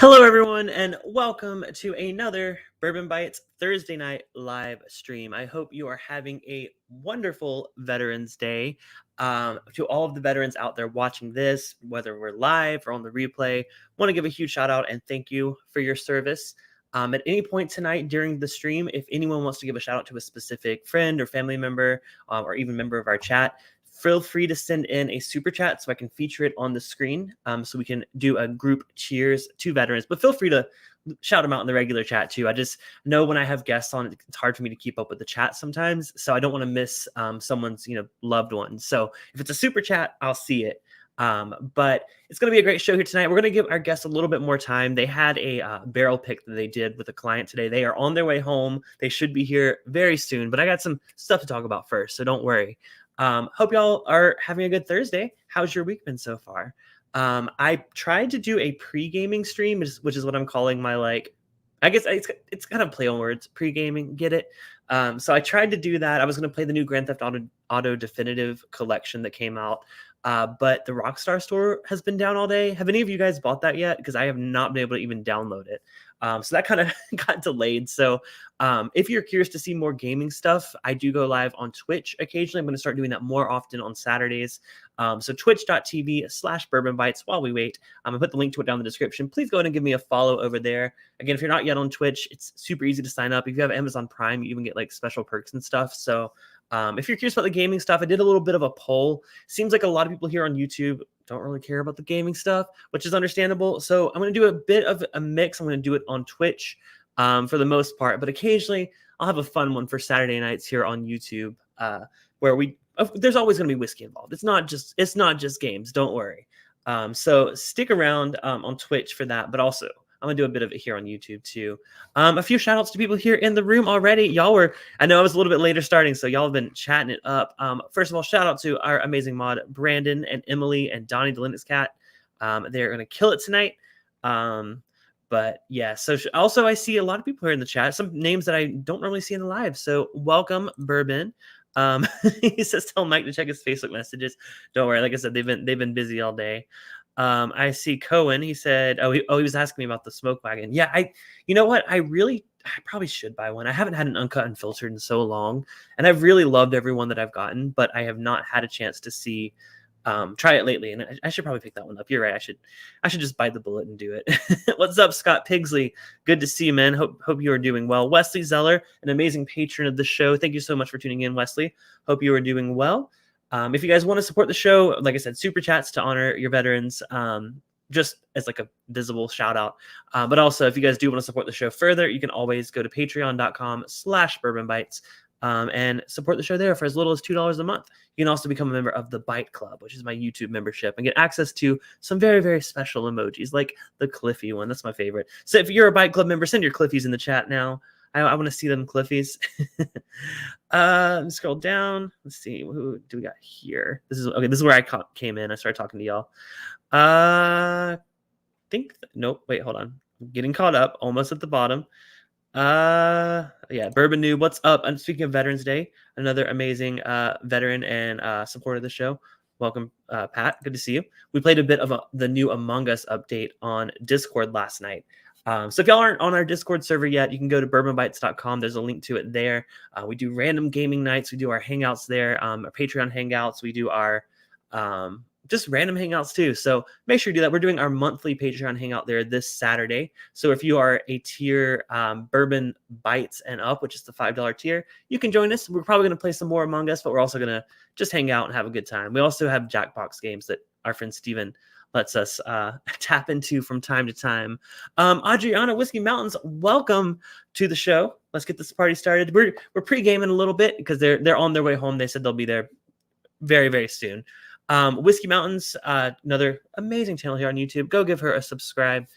Hello, everyone, and welcome to another Bourbon Bytes Thursday night live stream. I hope you are having a wonderful Veterans Day. To all of the veterans out there watching this, whether we're live or on the replay, want to give a huge shout out and thank you for your service. At any point tonight during the stream, if anyone wants to give a shout out to a specific friend or family member, or even member of our chat, feel free to send in a super chat so I can feature it on the screen, so we can do a group cheers to veterans. But feel free to shout them out in the regular chat too. I just know when I have guests on, it's hard for me to keep up with the chat sometimes, so I don't want to miss someone's loved one. So if it's a super chat, I'll see it. But it's going to be a great show here tonight. We're going to give our guests a little bit more time. They had a barrel pick that they did with a client today. They are on their way home. They should be here very soon, but I got some stuff to talk about first, so don't worry. Hope y'all are having a good Thursday. How's your week been so far? I tried to do a pre-gaming stream, which is what I'm calling my, I guess it's kind of play on words, pre-gaming, get it? So I tried to do that. I was going to play the new Grand Theft Auto Definitive Collection that came out, but the Rockstar store has been down all day. Have any of you guys bought that yet? Because I have not been able to even download it. So that kind of got delayed. So if you're curious to see more gaming stuff, I do go live on Twitch occasionally. I'm going to start doing that more often on Saturdays. So twitch.tv/Bourbon Bytes while we wait. I'm going to put the link to it down in the description. Please go ahead and give me a follow over there. Again, if you're not yet on Twitch, it's super easy to sign up. If you have Amazon Prime, you even get like special perks and stuff. So if you're curious about the gaming stuff, I did a little bit of a poll. Seems like a lot of people here on YouTube don't really care about the gaming stuff, which is understandable. So I'm going to do a bit of a mix. I'm going to do it on Twitch for the most part, but occasionally I'll have a fun one for Saturday nights here on YouTube, where there's always going to be whiskey involved. It's not just games. Don't worry. So stick around on Twitch for that, but also I'm going to do a bit of it here on YouTube too. A few shout outs to people here in the room already. I know I was a little bit later starting, so y'all have been chatting it up. First of all, shout out to our amazing mod, Brandon and Emily and Donnie the Linux Cat. They're going to kill it tonight. But yeah, so also I see a lot of people here in the chat, some names that I don't normally see in the live. So welcome, Bourbon. He says, tell Mike to check his Facebook messages. Don't worry. Like I said, they've been busy all day. I see Cohen. He said, he was asking me about the smoke wagon. Yeah, you know what? I probably should buy one. I haven't had an uncut and filtered in so long, and I've really loved everyone that I've gotten, but I have not had a chance to try it lately, and I should probably pick that one up. You're right. I should just bite the bullet and do it. What's up, Scott Pigsley? Good to see you, man. Hope you are doing well. Wesley Zeller, an amazing patron of the show. Thank you so much for tuning in, Wesley. Hope you are doing well. If you guys want to support the show, like I said, super chats to honor your veterans, just as like a visible shout out. But also, if you guys do want to support the show further, you can always go to patreon.com/Bourbon Bytes and support the show there for as little as $2 a month. You can also become a member of the Bite Club, which is my YouTube membership, and get access to some very, very special emojis, like the Cliffy one. That's my favorite. So if you're a Bite Club member, send your Cliffies in the chat now. I want to see them Cliffies. Scroll down. Let's see. Who do we got here? This is where I came in. I started talking to y'all. Nope. Wait, hold on. I'm getting caught up. Almost at the bottom. Yeah, Bourbon Noob. What's up? And speaking of Veterans Day, another amazing veteran and supporter of the show. Welcome, Pat. Good to see you. We played a bit of the new Among Us update on Discord last night. So if y'all aren't on our Discord server yet, you can go to bourbonbytes.com. There's a link to it there. We do random gaming nights. We do our hangouts there, our Patreon hangouts. We do our just random hangouts too. So make sure you do that. We're doing our monthly Patreon hangout there this Saturday. So if you are a tier Bourbon Bytes and up, which is the $5 tier, you can join us. We're probably going to play some more Among Us, but we're also going to just hang out and have a good time. We also have Jackbox games that our friend Steven lets us tap into from time to time. Adriana Whiskey Mountains, welcome to the show. Let's get this party started. We're pre-gaming a little bit because they're on their way home. They said they'll be there very, very soon. Whiskey Mountains, another amazing channel here on YouTube. Go give her a subscribe.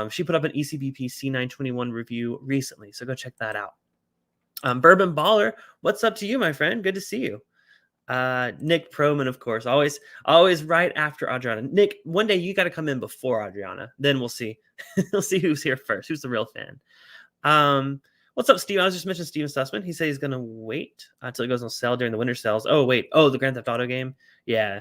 She put up an ECBP C921 review recently, so go check that out. Bourbon Baller, what's up to you, my friend? Good to see you. Nick Proman, of course, always right after Adriana. Nick, one day you got to come in before Adriana. Then we'll see. We'll see who's here first. Who's the real fan? What's up, Steve? I was just mentioning Steven Sussman. He said he's gonna wait until it goes on sale during the winter sales. Oh, wait. Oh, the Grand Theft Auto game. Yeah.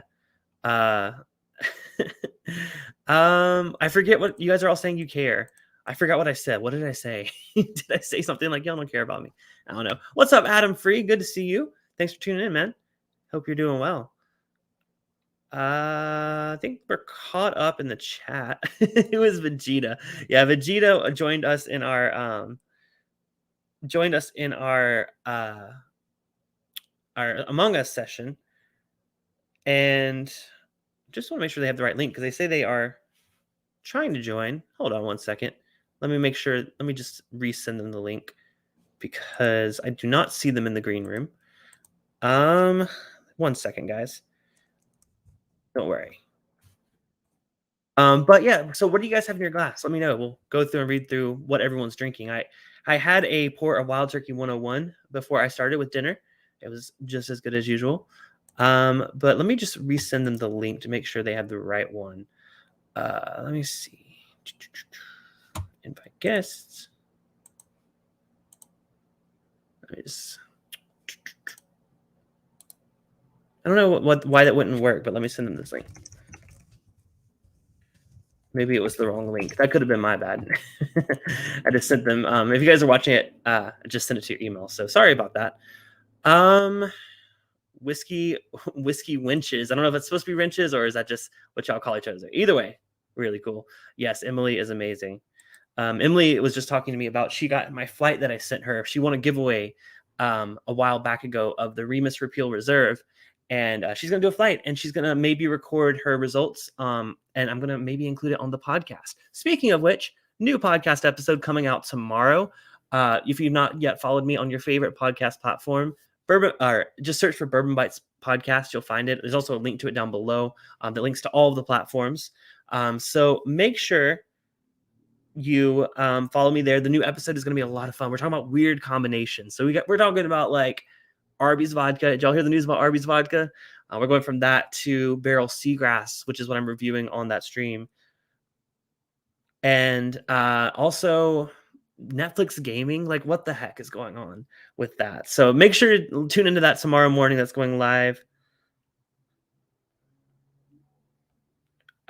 I forget what you guys are all saying. You care. I forgot what I said. What did I say? Did I say something like y'all don't care about me? I don't know. What's up, Adam Free? Good to see you. Thanks for tuning in, man. Hope you're doing well. I think we're caught up in the chat. It was Vegeta. Yeah, Vegeta joined us in our our Among Us session, and just want to make sure they have the right link because they say they are trying to join. Hold on one second. Let me make sure. Let me just resend them the link because I do not see them in the green room. 1 second, guys. Don't worry. But yeah, so what do you guys have in your glass? Let me know. We'll go through and read through what everyone's drinking. I had a port of Wild Turkey 101 before I started with dinner. It was just as good as usual. But let me just resend them the link to make sure they have the right one. Let me see. Invite guests. I don't know why that wouldn't work, but let me send them this link. Maybe it was the wrong link. That could have been my bad. I just sent them. If you guys are watching it, I just sent it to your email. So sorry about that. Whiskey winches. I don't know if it's supposed to be wrenches or is that just what y'all call each other. Either way, really cool. Yes, Emily is amazing. Emily was just talking to me about she got my flight that I sent her. She won a giveaway a while back ago of the Remus Repeal Reserve. And she's going to do a flight and she's going to maybe record her results. And I'm going to maybe include it on the podcast. Speaking of which, new podcast episode coming out tomorrow. If you've not yet followed me on your favorite podcast platform, just search for Bourbon Bytes Podcast. You'll find it. There's also a link to it down below. The links to all of the platforms. So make sure you follow me there. The new episode is going to be a lot of fun. We're talking about weird combinations. So we're talking about like Arby's vodka. Did y'all hear the news about Arby's vodka? We're going from that to Barrel Seagrass, which is what I'm reviewing on that stream. And also Netflix gaming. Like, what the heck is going on with that? So make sure to tune into that tomorrow morning. That's going live.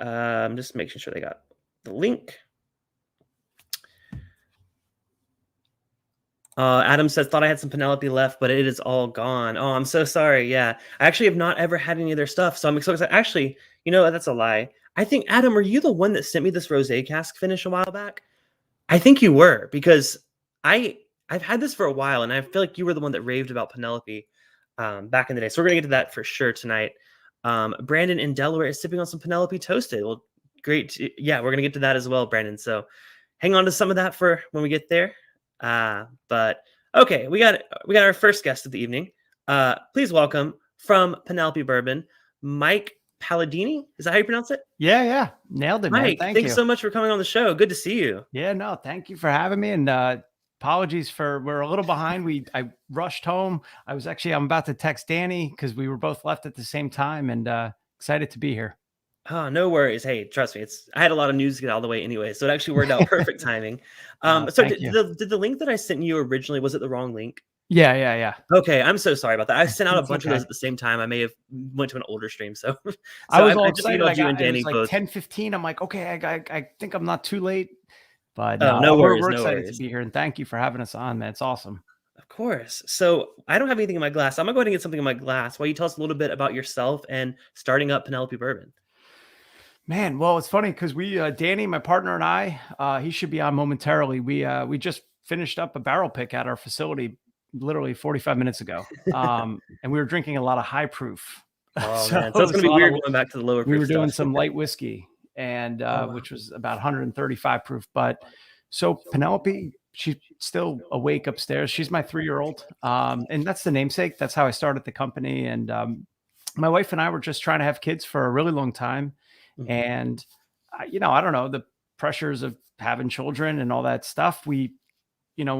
I'm just making sure they got the link. Adam says, thought I had some Penelope left, but it is all gone. Oh, I'm so sorry. Yeah. I actually have not ever had any of their stuff. So I'm so excited. Actually, you know, that's a lie. I think, Adam, are you the one that sent me this rosé cask finish a while back? I think you were, because I've had this for a while, and I feel like you were the one that raved about Penelope back in the day. So we're going to get to that for sure tonight. Brandon in Delaware is sipping on some Penelope Toasted. Well, great. Yeah, we're going to get to that as well, Brandon. So hang on to some of that for when we get there. But okay, we got our first guest of the evening. Please welcome from Penelope Bourbon, Mike Paladini. Is that how you pronounce it? Yeah. Nailed it, Mike, man. thank you so much for coming on the show. Good to see you. Yeah, no, thank you for having me. And apologies we're a little behind. I rushed home. I'm about to text Danny because we were both left at the same time, and excited to be here. Oh, no worries. Hey, trust me, I had a lot of news to get all the way anyway, so it actually worked out perfect timing. So did the link that I sent you originally, was it the wrong link? Yeah. Okay, I'm so sorry about that. I sent out a bunch of those at the same time. I may have went to an older stream, so I was all excited. You and Danny like both. 10:15. I'm like, okay, I think I'm not too late, but no worries. We're excited to be here, and thank you for having us on, man. It's awesome. Of course. So I don't have anything in my glass. I'm gonna go ahead and get something in my glass. Why don't you tell us a little bit about yourself and starting up Penelope Bourbon? Man, well, it's funny because Danny, my partner, and I, he should be on momentarily. We just finished up a barrel pick at our facility literally 45 minutes ago. And we were drinking a lot of high proof. Oh, so man. So it's going to be weird going back to the lower proof. We were doing some light whiskey, and which was about 135 proof. But so Penelope, she's still awake upstairs. She's my 3-year-old. And that's the namesake. That's how I started the company. And my wife and I were just trying to have kids for a really long time. Mm-hmm. And, I don't know, the pressures of having children and all that stuff. When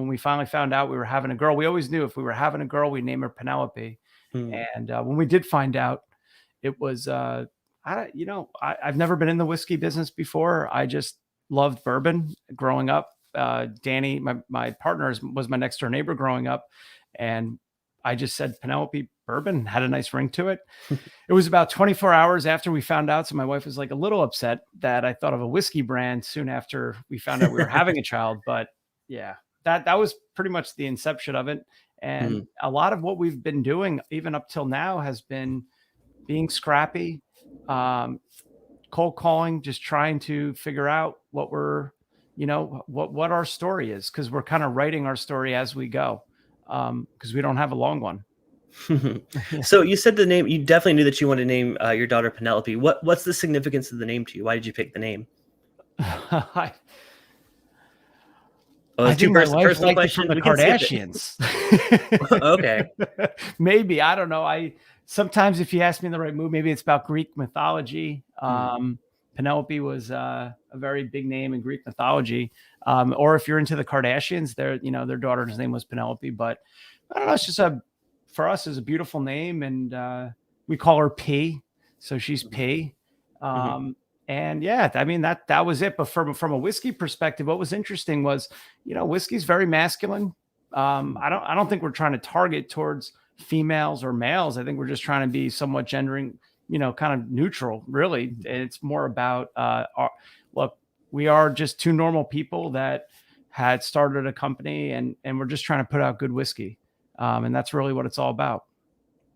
we finally found out we were having a girl, we always knew if we were having a girl, we'd name her Penelope. Mm. And when we did find out, it was, I've never been in the whiskey business before. I just loved bourbon growing up. Danny, my partner, was my next door neighbor growing up. And I just said, Penelope bourbon, had a nice ring to it. It was about 24 hours after we found out. So my wife was like a little upset that I thought of a whiskey brand soon after we found out we were having a child. But yeah, that was pretty much the inception of it. And a lot of what we've been doing, even up till now, has been being scrappy, cold calling, just trying to figure out what we're, what our story is, because we're kind of writing our story as we go, because we don't have a long one. So you said the name, you definitely knew that you wanted to name your daughter Penelope. What's the significance of the name to you? Why did you pick the name? I Two personal questions from the Kardashians. Okay. Maybe, I don't know. Sometimes if you ask me in the right mood, maybe it's about Greek mythology. Penelope was a very big name in Greek mythology. Or if you're into the Kardashians, their daughter's name was Penelope. But I don't know, it's just for us, is a beautiful name, and we call her P, so she's P. And yeah, I mean, that was it. But from a whiskey perspective, what was interesting was, whiskey's very masculine. I don't think we're trying to target towards females or males. I think we're just trying to be somewhat gendering, kind of neutral, really. It's more about, look, we are just two normal people that had started a company, and we're just trying to put out good whiskey. And that's really what it's all about.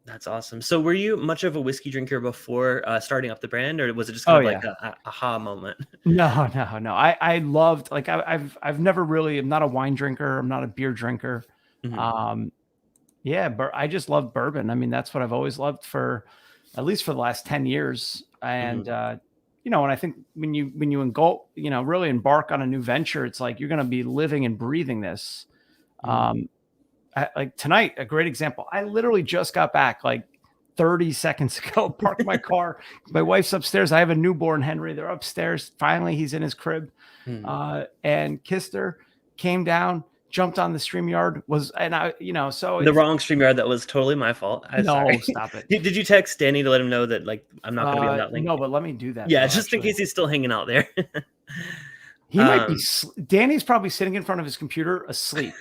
That's awesome. So were you much of a whiskey drinker before starting up the brand, or was it just kind of like a aha moment? No. I loved, like, I've never really, I'm not a wine drinker. I'm not a beer drinker. But I just love bourbon. I mean, that's what I've always loved for at least for the last 10 years. And, and I think when you really embark on a new venture, it's like, you're going to be living and breathing this. Like tonight, a great example. I literally just got back like 30 seconds ago, parked my car. My wife's upstairs. I have a newborn, Henry. They're upstairs. Finally, he's in his crib, and kissed her, came down, jumped on the StreamYard, so the wrong StreamYard. That was totally my fault. Sorry. Stop it. Did you text Danny to let him know that, like, I'm not going to be on that link? No, but let me do that. Yeah, just in case he's still hanging out there. He might be. Danny's probably sitting in front of his computer asleep.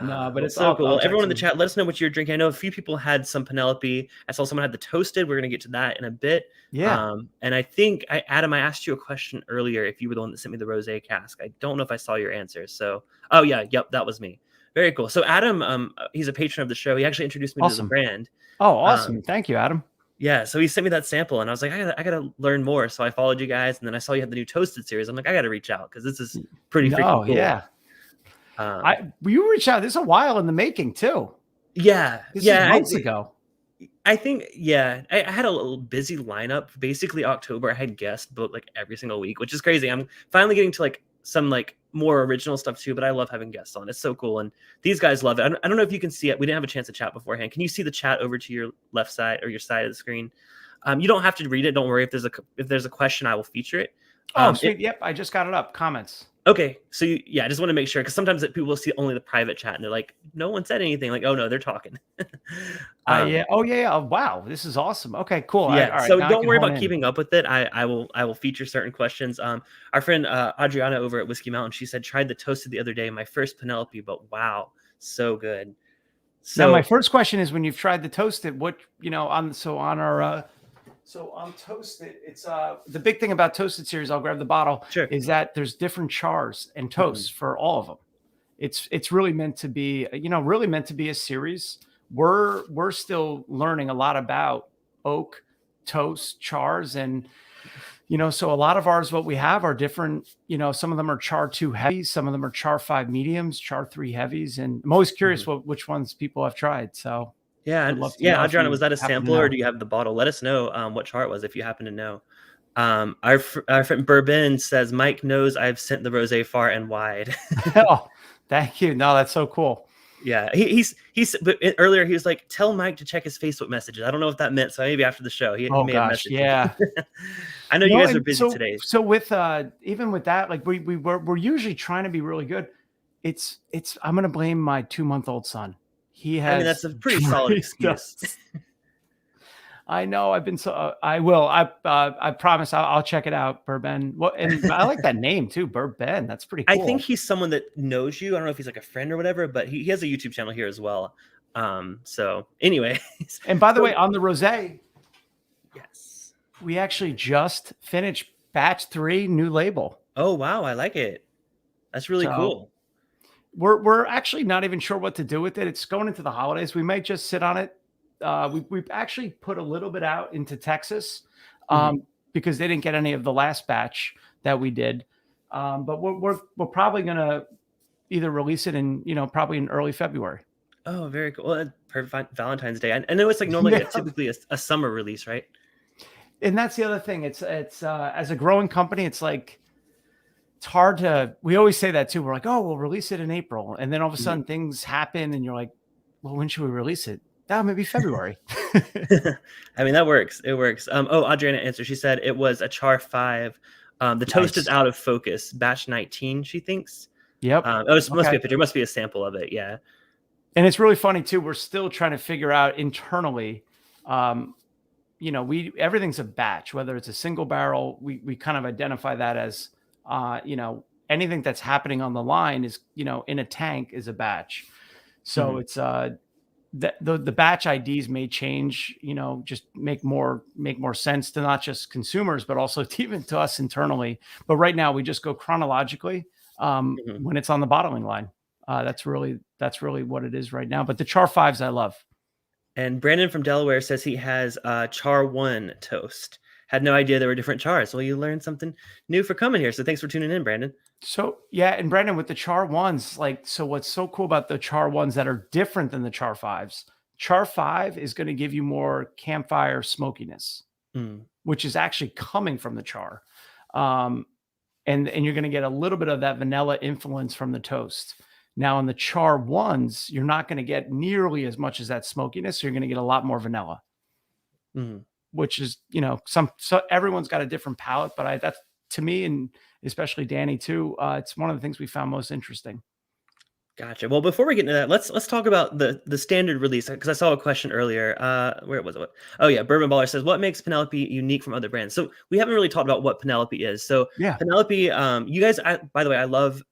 No, but it's so cool. Everyone in the chat, let us know what you're drinking. I know a few people had some Penelope. I saw someone had the Toasted. We're going to get to that in a bit. Yeah. And I think, Adam, I asked you a question earlier if you were the one that sent me the rosé cask. I don't know if I saw your answer. So, that was me. Very cool. So Adam, he's a patron of the show. He actually introduced me to the brand. Oh, awesome. Thank you, Adam. Yeah, so he sent me that sample, and I was like, I gotta learn more. So I followed you guys, and then I saw you had the new Toasted series. I'm like, I gotta reach out because this is pretty freaking cool. Yeah. You reached out. This is a while in the making too. Yeah, this is months ago. I think, I had a little busy lineup. Basically, October I had guests booked like every single week, which is crazy. I'm finally getting to like some like more original stuff too, but I love having guests on. It's so cool, and these guys love it. I don't know if you can see it. We didn't have a chance to chat beforehand. Can you see the chat over to your left side or your side of the screen? You don't have to read it. Don't worry. If there's a question, I will feature it. Sweet. Yep, I just got it up. Comments. Okay, so I just want to make sure, because sometimes people will see only the private chat and they're like, no one said anything. Like, oh no, they're talking. Yeah. Oh yeah. Wow, this is awesome. Okay, cool. Yeah. All right, so don't worry about keeping up with it. I will feature certain questions. Our friend Adriana over at Whiskey Mountain, she said, tried the Toasted the other day, my first Penelope, but wow, so good. So now my first question is, when you've tried the Toasted, what on Toasted, it's the big thing about Toasted series, I'll grab the bottle, is that there's different chars and toasts for all of them. It's really meant to be, a series. We're still learning a lot about oak, toast, chars, and so a lot of ours, what we have are different. Some of them are char 2 heavies, some of them are char 5 mediums, char 3 heavies, and I'm always curious which ones people have tried. So Adriana, was that a sample or do you have the bottle? Let us know what char it was if you happen to know. Our friend Bourbon says, Mike knows I've sent the rosé far and wide. Oh, thank you. No, that's so cool. Yeah, but earlier he was like, tell Mike to check his Facebook messages. I don't know what that meant, so maybe after the show he may have messaged you. I know you guys are busy today. So with even with that, like we're usually trying to be really good. It's I'm gonna blame my 2-month-old son. He has. I mean, that's a pretty solid excuse. I know. I've been so. I will. I promise. I'll check it out. Bourbon. What? And I like that name too. Bourbon. That's pretty I cool. think he's someone that knows you. I don't know if he's like a friend or whatever, but he has a YouTube channel here as well. So anyway. And by the way, on the rosé, yes, we actually just finished batch 3, new label. Oh wow, I like it. That's really cool. We're actually not even sure what to do with it. It's going into the holidays. We might just sit on it. We've actually put a little bit out into Texas because they didn't get any of the last batch that we did. But we're probably gonna either release it in probably in early February. Oh, very cool. Well, perfect Valentine's Day. I know it's like normally typically a summer release, right? And that's the other thing. It's as a growing company, it's like it's hard to. We always say that too. We're like, oh, we'll release it in April, and then all of a sudden things happen, and you're like, well, when should we release it? Oh, maybe February. I mean, that works. It works. Adriana answered. She said it was a Char 5. The toast is out of focus. Batch 19, she thinks. Yep. Must be a picture. Must be a sample of it. Yeah. And it's really funny too. We're still trying to figure out internally. Everything's a batch, whether it's a single barrel. We kind of identify that as, anything that's happening on the line is, in a tank is a batch. So it's the batch IDs may change, just make more sense to not just consumers, but also even to us internally. But right now we just go chronologically when it's on the bottling line. That's really what it is right now. But the Char 5s I love. And Brandon from Delaware says he has Char 1 toast. Had no idea there were different chars. Well, you learned something new for coming here. So thanks for tuning in, Brandon. So yeah, and Brandon, with the Char 1s, so what's so cool about the Char 1s that are different than the Char 5s, Char 5 is going to give you more campfire smokiness, which is actually coming from the char. And you're going to get a little bit of that vanilla influence from the toast. Now in the Char 1s, you're not going to get nearly as much as that smokiness. So you're going to get a lot more vanilla, which is, so everyone's got a different palate, but that's to me, and especially Danny too. It's one of the things we found most interesting. Gotcha. Well, before we get into that, let's talk about the standard release, because I saw a question earlier. Where was it? Oh yeah, Bourbon Baller says, what makes Penelope unique from other brands? So we haven't really talked about what Penelope is. So yeah, Penelope, you guys, by the way, I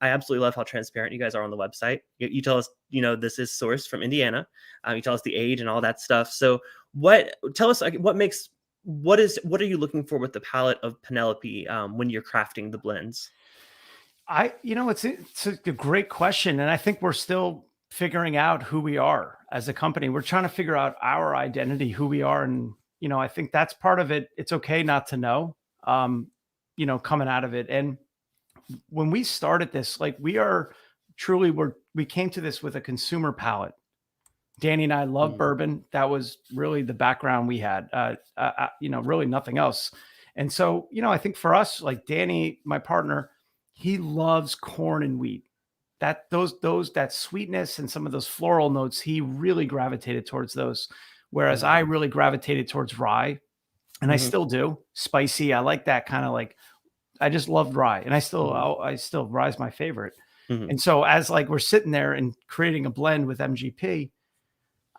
absolutely love how transparent you guys are on the website. You tell us, this is sourced from Indiana. You tell us the age and all that stuff. So tell us what are you looking for with the palette of Penelope when you're crafting the blends? It's a great question. And I think we're still figuring out who we are as a company. We're trying to figure out our identity, who we are. And, I think that's part of it. It's okay not to know, coming out of it. And when we started this, we came to this with a consumer palate. Danny and I love bourbon. That was really the background we had, really nothing else. And so, I think for us, Danny, my partner, he loves corn and wheat. That sweetness and some of those floral notes, he really gravitated towards those. Whereas I really gravitated towards rye, and I still do. Spicy. I like that kind of I just loved rye, and I still rye's my favorite. And so as we're sitting there and creating a blend with MGP,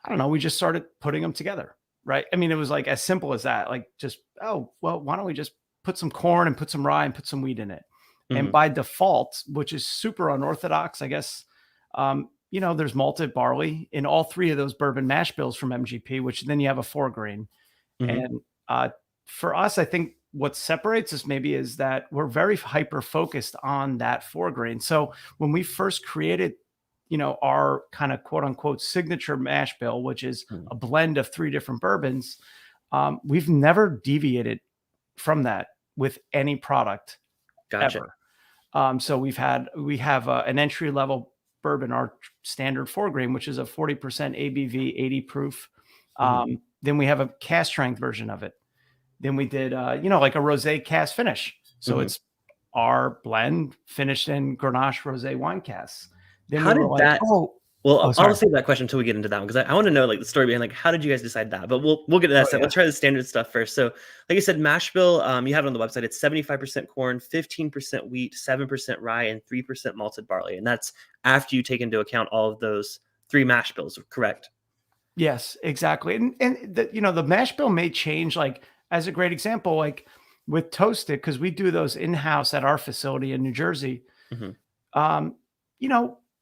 I don't know, we just started putting them together, right? I mean, it was as simple as that. Why don't we just put some corn and put some rye and put some wheat in it? And by default, which is super unorthodox, I guess, there's malted barley in all 3 of those bourbon mash bills from MGP, which then you have a 4-grain. And for us, I think what separates us maybe is that we're very hyper focused on that 4-grain. So when we first created, our kind of quote unquote signature mash bill, which is a blend of 3 different bourbons, we've never deviated from that with any product. Gotcha. Ever. So we have an entry level bourbon, our standard 4-grain, which is a 40% ABV, 80 proof. Then we have a cask strength version of it. Then we did, a rosé cask finish. So it's our blend finished in Grenache rosé wine casks. Then how did that? I'll save that question until we get into that one, because I want to know the story behind how did you guys decide that? But we'll get to that. Let's try the standard stuff first. So like you said, mash bill, you have it on the website. It's 75% corn, 15% wheat, 7% rye, and 3% malted barley. And that's after you take into account all of those 3 mash bills, correct? Yes, exactly. And the mash bill may change, like, as a great example, like with Toasted, because we do those in-house at our facility in New Jersey. Hmm. Um,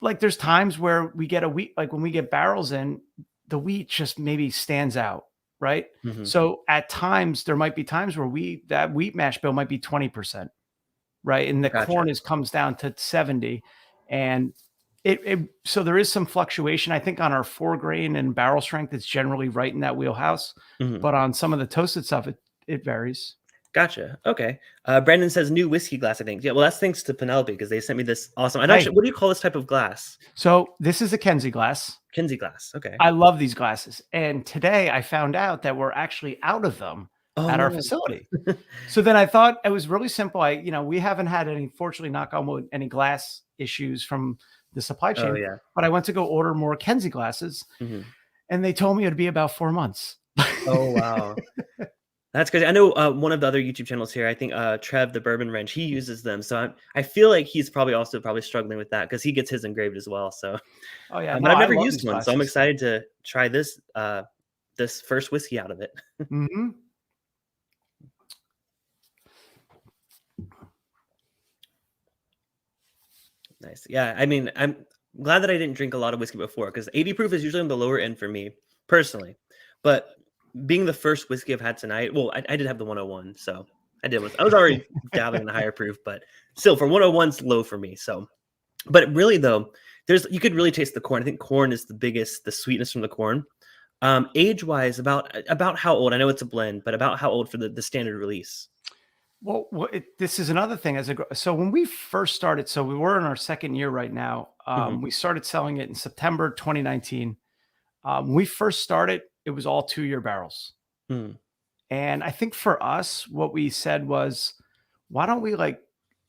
like there's times where we get a wheat, like when we get barrels in, the wheat just maybe stands out, right? Hmm. So at times there might be times where that wheat mash bill might be 20%, right? And the Gotcha. corn comes down to 70. And so there is some fluctuation. I think on our 4 grain and barrel strength, it's generally right in that wheelhouse. Hmm. But on some of the toasted stuff, it varies. Gotcha. Okay. Brandon says new whiskey glass, I think. Yeah, well, that's thanks to Penelope because they sent me this awesome. I don't. Hey, What do you call this type of glass? so this is a Kenzie glass. Kinsey glass. Okay. I love these glasses. And today I found out that we're actually out of them Oh at our no. facility. So then I thought it was really simple. We haven't had any, fortunately, knock on wood, any glass issues from the supply Oh chain, yeah. but I went to go order more Kenzie glasses Hmm. and they told me it'd be about 4 months. Oh wow. That's crazy. I know one of the other YouTube channels here. I think Trev the Bourbon Wrench. He uses them, so I feel like he's probably struggling with that because he gets his engraved as well. So, Oh yeah, no, but I've I never love used these one, so I'm glasses. excited to try this first whiskey out of it. Hmm. Nice. Yeah, I mean, I'm glad that I didn't drink a lot of whiskey before because 80 proof is usually on the lower end for me personally. But being the first whiskey I've had tonight, well, I did have the 101, so I was already dabbling in the higher proof, but still for 101's low for me. So, but really though, you could really taste the corn. I think corn is the sweetness from the corn. Age wise, about how old? I know it's a blend, but about how old for the standard release? Well, this is another thing. So when we first started, so we were in our second year right now. Hmm. We started selling it in September 2019. When we first started, it was all 2-year barrels. Hmm. And I think for us, what we said was, why don't we,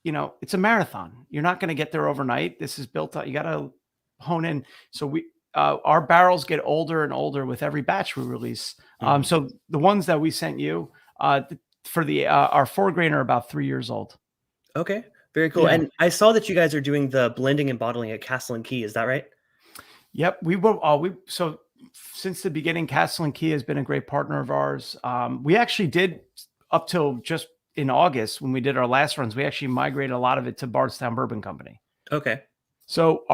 it's a marathon. You're not going to get there overnight. This is built up. You got to hone in. So our barrels get older and older with every batch we release. Hmm. So the ones that we sent you, for our 4 grain are about 3 years old. Okay, very cool. Yeah. And I saw that you guys are doing the blending and bottling at Castle and Key. Is that right? Yep. So since the beginning, Castle and Key has been a great partner of ours. We actually did, up till just in August when we did our last runs, we actually migrated a lot of it to Bardstown Bourbon Company. Okay. So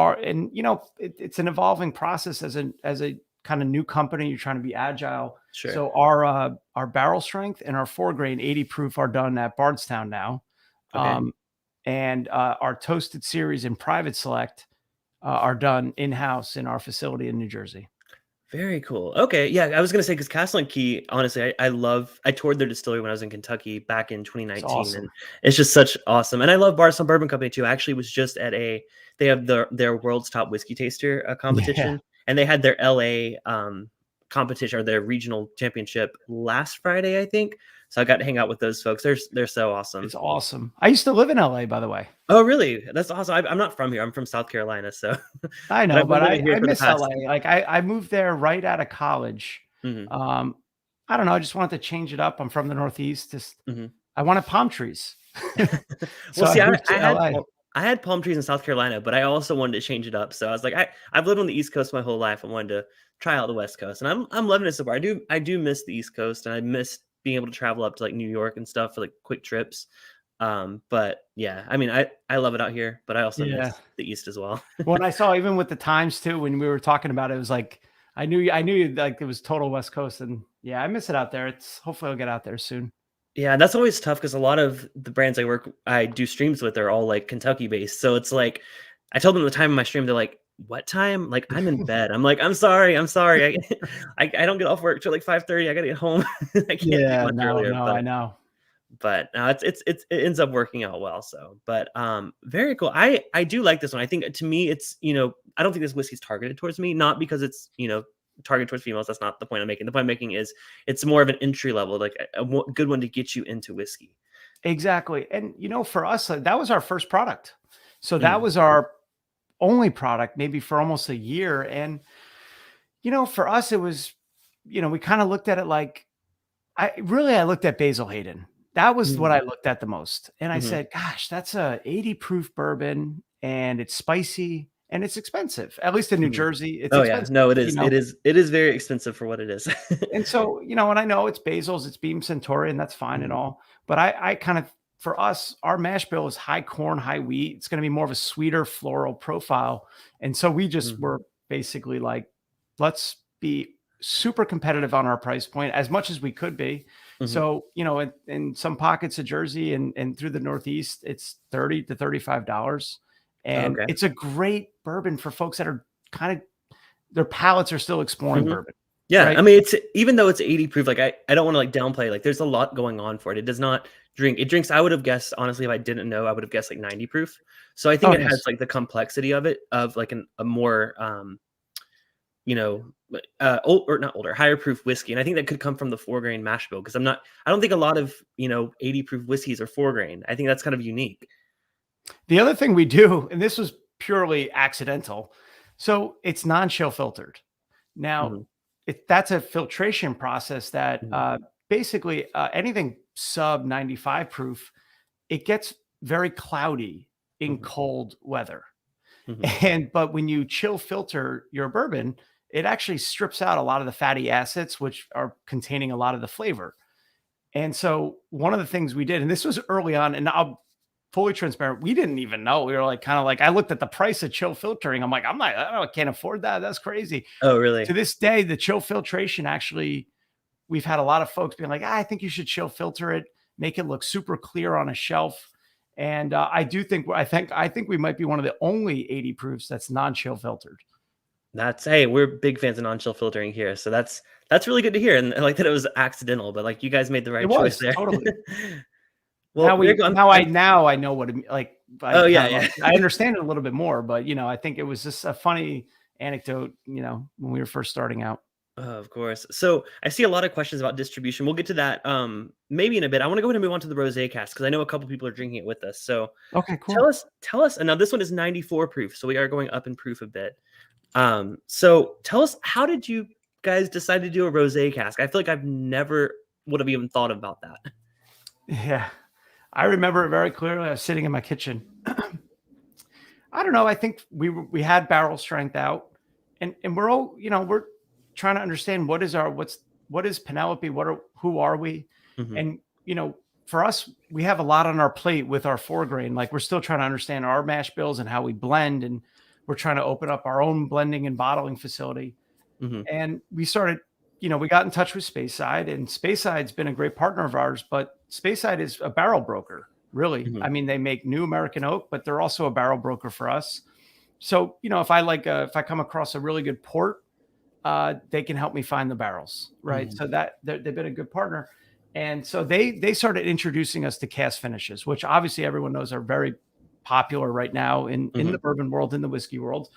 it's an evolving process as a kind of new company. You're trying to be agile. Sure. So our barrel strength and our 4 grain 80 proof are done at Bardstown now. Okay. And our Toasted Series and Private Select are done in-house in our facility in New Jersey. Very cool. Okay. Yeah, I was gonna say because Castle and Key, honestly, I toured their distillery when I was in Kentucky back in It's 2019, and awesome. it's just such awesome. And I love Bardstown Bourbon Company too. I actually was just at they have their world's top whiskey taster Yeah. competition, and they had their LA competition or their regional championship last Friday, I think. So I got to hang out with those folks. They're so awesome. It's awesome. I used to live in LA, by the way. Oh, really? That's awesome. I'm not from here. I'm from South Carolina, so I but know, I've been but living here I for the miss past. LA. Like I moved there right out of college. Mhm, Um, I don't know. I just wanted to change it up. I'm from the Northeast. mhm. I wanted palm trees. Well, So I see, moved to LA. I had palm trees in South Carolina, but I also wanted to change it up. So I was like, I've lived on the East Coast my whole life. I wanted to try out the West Coast, and I'm loving it so far. I do miss the East Coast, and I miss being able to travel up to like New York and stuff for like quick trips. But yeah, I mean, I love it out here, but I also Yeah. miss the East as well. When I saw, even with the times too, when we were talking about it, it was like I knew like it was total West Coast, and yeah, I miss it out there. Hopefully I'll get out there soon. Yeah, that's always tough because a lot of the brands I do streams with are all like Kentucky based. So it's like I told them the time of my stream, they're like, "What time?" Like I'm in bed. I'm like, I'm sorry. I don't get off work till like 5:30. I gotta get home. I can't do Yeah, much no, earlier, no, I know. but no, it ends up working out well. So, but very cool. I do like this one. I think to me, it's I don't think this whiskey's targeted towards me, not because it's targeted towards females. That's not the point I'm making. The point I'm making is it's more of an entry level, like a good one to get you into whiskey. Exactly. And for us, that was our first product. So that Mm, was our only product maybe for almost a year. And for us it was, we kind of looked at it like, I looked at Basil Hayden. That was what mm, I looked at the most. And I mhm, said, gosh, that's a 80 proof bourbon and it's spicy and it's expensive. At least in New Jersey, it's Oh yeah, expensive. no, it is. It is very expensive for what it is. And so, and I know it's Basil's, it's Beam Centauri, and that's fine and all. But I kind of, for us, our mash bill is high corn, high wheat. It's going to be more of a sweeter floral profile. And so we just were basically like, let's be super competitive on our price point as much as we could be. So, in some pockets of Jersey and through the Northeast, it's $30 to $35. And it's a great bourbon for folks that are kind of, their palates are still exploring bourbon. Yeah, right? I mean, it's even though it's 80 proof, like I don't want to like downplay. Like, there's a lot going on for it. It does not drink. It drinks. I would have guessed, honestly, if I didn't know, I would have guessed like 90 proof. So I think it has like the complexity of it, of like a more, higher proof whiskey. And I think that could come from the 4-grain mash bill, because I don't think a lot of 80 proof whiskeys are 4-grain. I think that's kind of unique. The other thing we do, and this was purely accidental, so it's non-chill filtered. Now, that's a filtration process that basically anything sub 95 proof, it gets very cloudy in cold weather. But when you chill filter your bourbon, it actually strips out a lot of the fatty acids, which are containing a lot of the flavor. And so one of the things we did, and this was early on, and I'll fully transparent, we didn't even know. We were like, kind of like, I looked at the price of chill filtering. I'm like, I can't afford that. That's crazy. Oh, really? To this day, the chill filtration, actually, we've had a lot of folks being like, I think you should chill filter it, make it look super clear on a shelf. And I think we might be one of the only 80 proofs that's non-chill filtered. Hey, we're big fans of non-chill filtering here. So that's really good to hear. And I like that it was accidental, but like you guys made the right choice there. Totally. Well, now I know what it like. I understand it a little bit more, but I think it was just a funny anecdote, when we were first starting out. Of course. So I see a lot of questions about distribution. We'll get to that maybe in a bit. I want to go ahead and move on to the rosé cask, because I know a couple people are drinking it with us. So okay, cool. Tell us. And now this one is 94 proof, so we are going up in proof a bit. So tell us, how did you guys decide to do a rosé cask? I feel like I've never would have even thought about that. Yeah. I remember it very clearly. I was sitting in my kitchen. I don't know. I think we had barrel strength out, and we're all, we're trying to understand what is Penelope? Who are we? And, for us, we have a lot on our plate with our 4-grain. Like, we're still trying to understand our mash bills and how we blend, and we're trying to open up our own blending and bottling facility. And we started, we got in touch with Speyside, and Speyside's been a great partner of ours, but Speyside is a barrel broker, really. I mean, they make new American oak, but they're also a barrel broker for us. So, if I come across a really good port, they can help me find the barrels, right? So that they've been a good partner. And so they started introducing us to cask finishes, which obviously everyone knows are very popular right now in the bourbon world, in the whiskey world.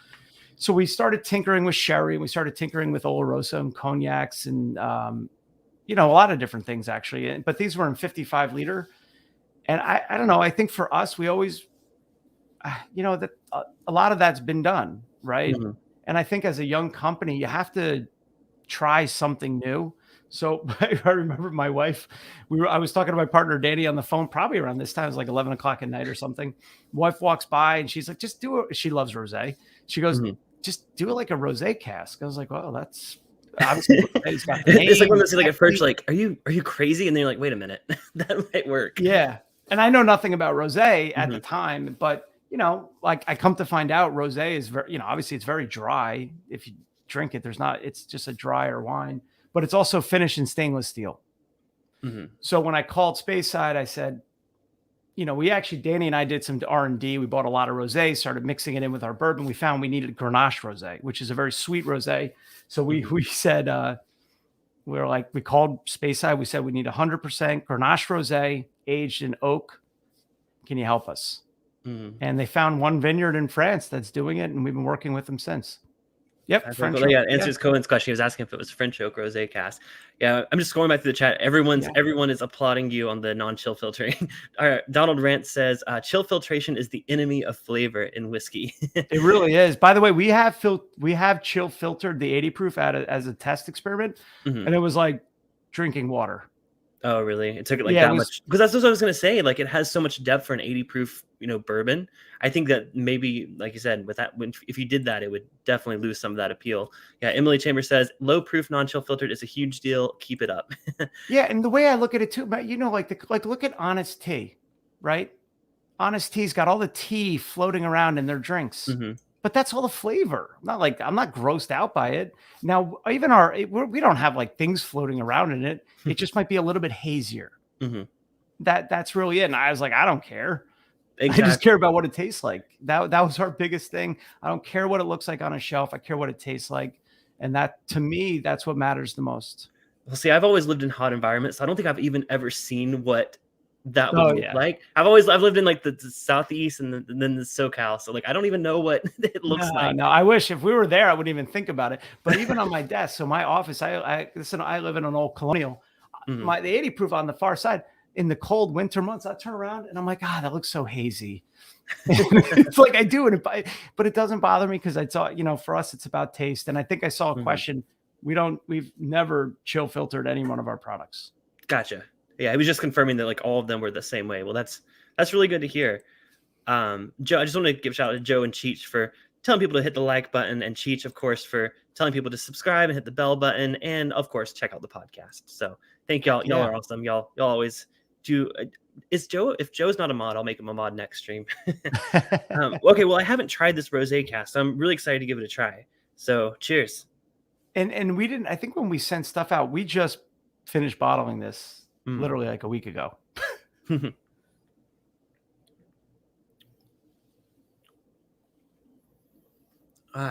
So we started tinkering with sherry, and we started tinkering with Oloroso and cognacs, and a lot of different things, actually. But these were in 55 liter. And I don't know. I think for us, we always, that a lot of that's been done, right? And I think as a young company, you have to try something new. So I remember my wife, I was talking to my partner, Danny, on the phone, probably around this time. It was like 11 o'clock at night or something. Wife walks by and she's like, just do it. She loves rosé. She goes, just do it like a rosé cask. I was like, well, that's obviously it's got the name. It's like one that's like at first, like, are you crazy? And then you're like, wait a minute, that might work. Yeah. And I know nothing about rosé at the time, but like, I come to find out rosé is very, obviously it's very dry. If you drink it, it's just a drier wine, but it's also finished in stainless steel. So when I called Speyside, I said, Danny and I did some R&D. We bought a lot of rosé, started mixing it in with our bourbon. We found we needed Grenache rosé, which is a very sweet rosé. So we said, we called Speyside. We said, we need 100% Grenache rosé aged in oak. Can you help us? And they found one vineyard in France that's doing it, and we've been working with them since. Yep. French oak. Yeah, answers Cohen's question. He was asking if it was French oak rosé cask. Yeah, I'm just going back to the chat. Everyone is applauding you on the non-chill filtering. All right, Donald Rant says, chill filtration is the enemy of flavor in whiskey. It really is. By the way, we have chill filtered the 80 proof as a test experiment, and it was like drinking water. Oh, really? It took it like Yeah, it that was. much? Because that's what I was gonna say. Like, it has so much depth for an 80 proof, bourbon. I think that maybe, like you said, with that, if you did that, it would definitely lose some of that appeal. Yeah, Emily Chambers says low proof, non-chill filtered is a huge deal. Keep it up. Yeah, and the way I look at it too, but like look at Honest Tea, right? Honest Tea's got all the tea floating around in their drinks, Hmm. but that's all the flavor. I'm not grossed out by it. Now, even we don't have like things floating around in it. It just might be a little bit hazier. Hmm. That's really it. And I was like, I don't care. Exactly. I just care about what it tastes like. That was our biggest thing. I don't care what it looks like on a shelf. I care what it tastes like. And that, to me, that's what matters the most. Well, see, I've always lived in hot environments, so I don't think I've even ever seen what that would Oh, look yeah. like. I've lived in like the southeast and then the SoCal, so like I don't even know what it looks like. No, I wish if we were there, I wouldn't even think about it. But even on my desk, so my office, I live in an old colonial. Mhm. The 80 proof on the far side. In the cold winter months, I turn around and I'm like, that looks so hazy. It's like I do it, but it doesn't bother me because I saw, for us, it's about taste. And I think I saw a Mhm. question. We've never chill filtered any one of our products. Gotcha. Yeah, I was just confirming that like all of them were the same way. Well, that's really good to hear. Joe, I just want to give a shout out to Joe and Cheech for telling people to hit the like button, and Cheech, of course, for telling people to subscribe and hit the bell button, and of course, check out the podcast. So thank y'all. Y'all are awesome. Y'all always do. If Joe's not a mod, I'll make him a mod next stream. Okay, well, I haven't tried this rosé cast, so I'm really excited to give it a try. So cheers. And we didn't, I think when we sent stuff out, we just finished bottling this literally like a week ago.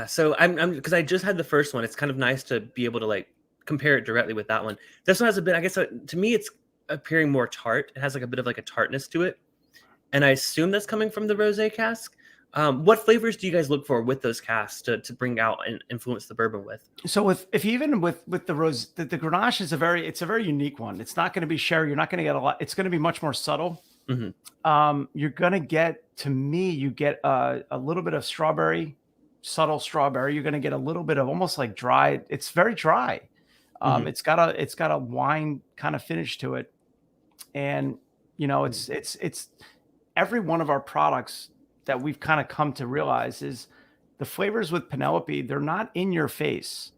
So I'm because I just had the first one. It's kind of nice to be able to like compare it directly with that one. This one has a bit, I guess, to me, it's appearing more tart. It has like a bit of like a tartness to it, and I assume that's coming from the rosé cask. What flavors do you guys look for with those casks to bring out and influence the bourbon with? So if even with the rose, the Grenache is a very unique one. It's not going to be sherry. You're not going to get a lot. It's going to be much more subtle. Mm-hmm. You're going to get, to me, you get a little bit of strawberry, subtle strawberry. You're going to get a little bit of almost like dry. It's very dry. Mm-hmm. It's got a wine kind of finish to it, and it's every one of our products that we've kind of come to realize is the flavors with Penelope, they're not in your face.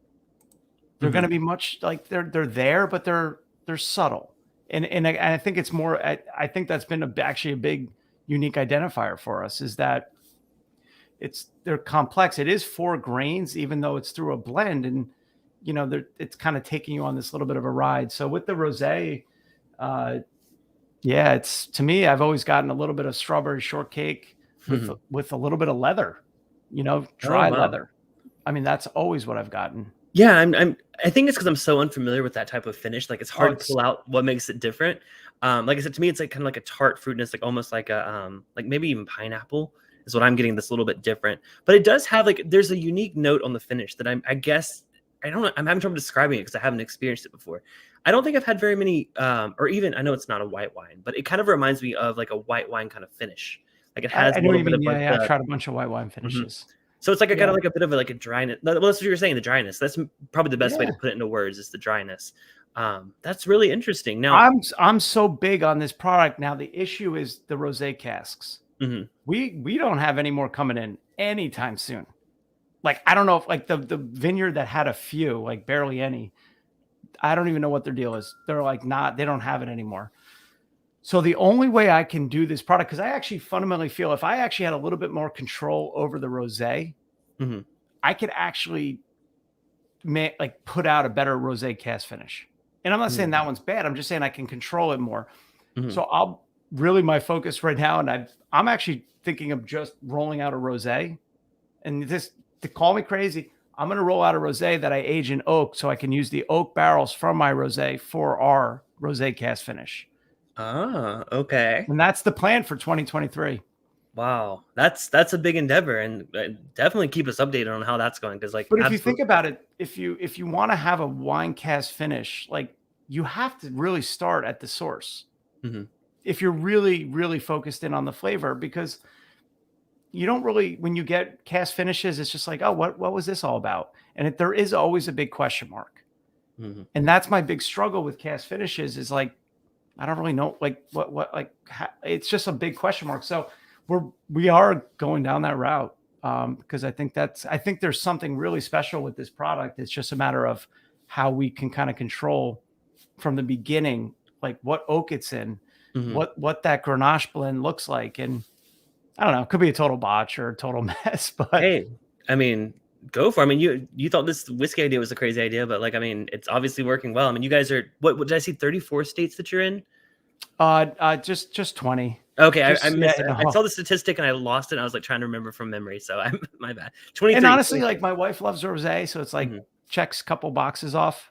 They're going to be much like they're there, but they're subtle. And I think it's more, I think that's been actually a big unique identifier for us, is that they're complex. It is 4 grains, even though it's through a blend, and it's kind of taking you on this little bit of a ride. So with the rosé, it's, to me, I've always gotten a little bit of strawberry shortcake with a little bit of leather, dry leather. I mean, that's always what I've gotten. Yeah, I think it's because I'm so unfamiliar with that type of finish. Like it's hard to pull out what makes it different. Like I said, to me, it's like kind of like a tart fruitness, like almost like a like maybe even pineapple is what I'm getting. This little bit different, but it does have like there's a unique note on the finish that I guess I don't know. I'm having trouble describing it because I haven't experienced it before. I don't think I've had very many, or even I know it's not a white wine, but it kind of reminds me of like a white wine kind of finish. Like it has a little bit of like I've tried a bunch of white wine finishes. So it's like I got like a bit of like a dryness. Well, that's what you're saying, the dryness. That's probably the best way to put it into words, is the dryness. That's really interesting. Now I'm so big on this product. Now the issue is the rosé casks. We don't have any more coming in anytime soon. Like I don't know if like the vineyard that had a few, like barely any, I don't even know what their deal is. They're like they don't have it anymore. So the only way I can do this product, because I actually fundamentally feel if I actually had a little bit more control over the rosé, I could actually put out a better rosé cast finish. And I'm not saying that one's bad. I'm just saying I can control it more. So my focus right now, and I'm actually thinking of just rolling out a rosé. And this, to call me crazy, I'm going to roll out a rosé that I age in oak, so I can use the oak barrels from my rosé for our rosé cast finish. Ah, okay. And that's the plan for 2023. Wow, that's a big endeavor, and definitely keep us updated on how that's going. Because but if you think about it, if you want to have a wine cast finish, like you have to really start at the source. If you're really, really focused in on the flavor, because you don't really, when you get cast finishes, it's just like, oh, what was this all about? And there is always a big question mark. And that's my big struggle with cast finishes, is like, I don't really know, like it's just a big question mark. So we are going down that route because I think there's something really special with this product. It's just a matter of how we can kind of control from the beginning, like what oak it's in, what that Grenache blend looks like. And I don't know, it could be a total botch or a total mess, but hey, I mean, go for it. I mean, you thought this whiskey idea was a crazy idea, but like, I mean, it's obviously working well. I mean, you guys are, what did I see, 34 states that you're in? Just 20. Okay, I missed it. I saw the statistic and I lost it. I was like trying to remember from memory, so I'm my bad. 23. And honestly, like my wife loves rosé, so it's like checks a couple boxes off.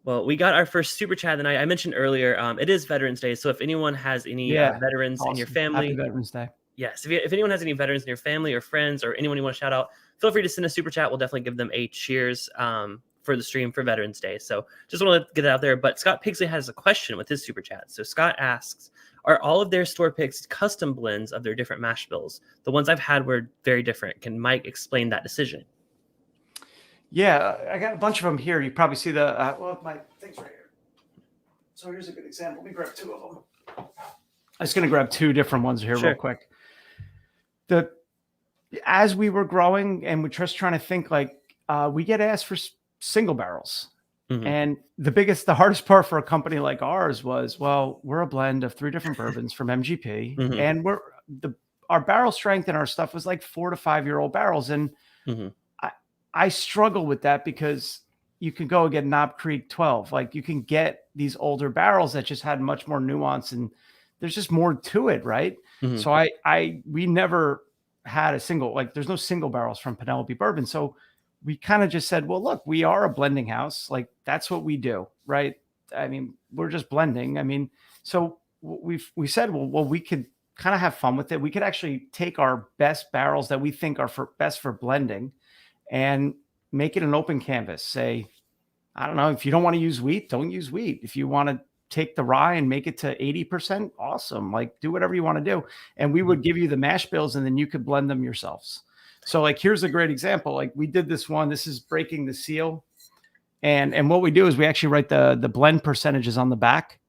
Well, we got our first super chat tonight. I mentioned earlier, it is Veterans Day, so if anyone has any veterans in your family, Happy Veterans Day. Yes, if anyone has any veterans in your family or friends or anyone you want to shout out, feel free to send a super chat. We'll definitely give them a cheers for the stream for Veterans Day. So just want to get it out there. But Scott Pigsley has a question with his super chat. So Scott asks, are all of their store picks custom blends of their different mash bills? The ones I've had were very different. Can Mike explain that decision? Yeah, I got a bunch of them here. You probably see the, my thing's right here. So here's a good example. Let me grab two of them. I'm just going to grab two different ones here real quick. As we were growing and we're just trying to think, like, we get asked for single barrels. And the hardest part for a company like ours was, well, we're a blend of 3 different bourbons from MGP, and our barrel strength and our stuff was like 4 to 5 year old barrels. And I struggle with that because you can go and get Knob Creek 12. Like you can get these older barrels that just had much more nuance and there's just more to it. Right. So we never had a single, like there's no single barrels from Penelope Bourbon. So we kind of just said, well, look, we are a blending house. Like that's what we do. Right. I mean, we're just blending. I mean, so we said, well, we could kind of have fun with it. We could actually take our best barrels that we think are best for blending and make it an open canvas. Say, I don't know, if you don't want to use wheat, don't use wheat. If you want to take the rye and make it to 80%, awesome. Like do whatever you want to do. And we would give you the mash bills and then you could blend them yourselves. So like, here's a great example. Like we did this one, this is breaking the seal. And what we do is we actually write the blend percentages on the back.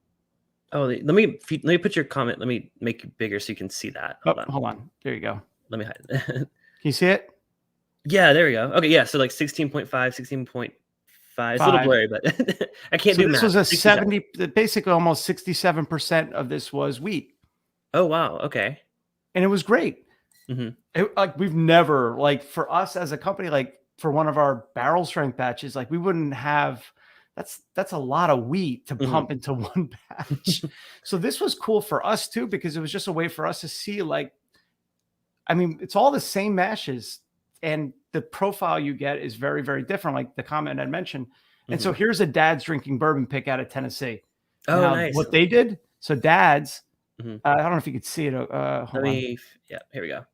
Oh, let me put your comment. Let me make it bigger so you can see that. Hold on. There you go. Let me hide it. Can you see it? Yeah, there we go. Okay, yeah, so like 16.5, 16.5. It's a little blurry, but I can't do math. This was a 70, basically almost 67% of this was wheat. Oh, wow. Okay. And it was great. Like we've never, like for us as a company, like for one of our barrel strength batches, like we wouldn't have, that's a lot of wheat to pump into one batch. So this was cool for us too, because it was just a way for us to see, like, I mean, it's all the same mashes and the profile you get is very, very different. Like the comment I mentioned. And so here's a dad's drinking bourbon pick out of Tennessee. Oh, nice. What they did. So dads, I don't know if you could see it. Yeah, here we go.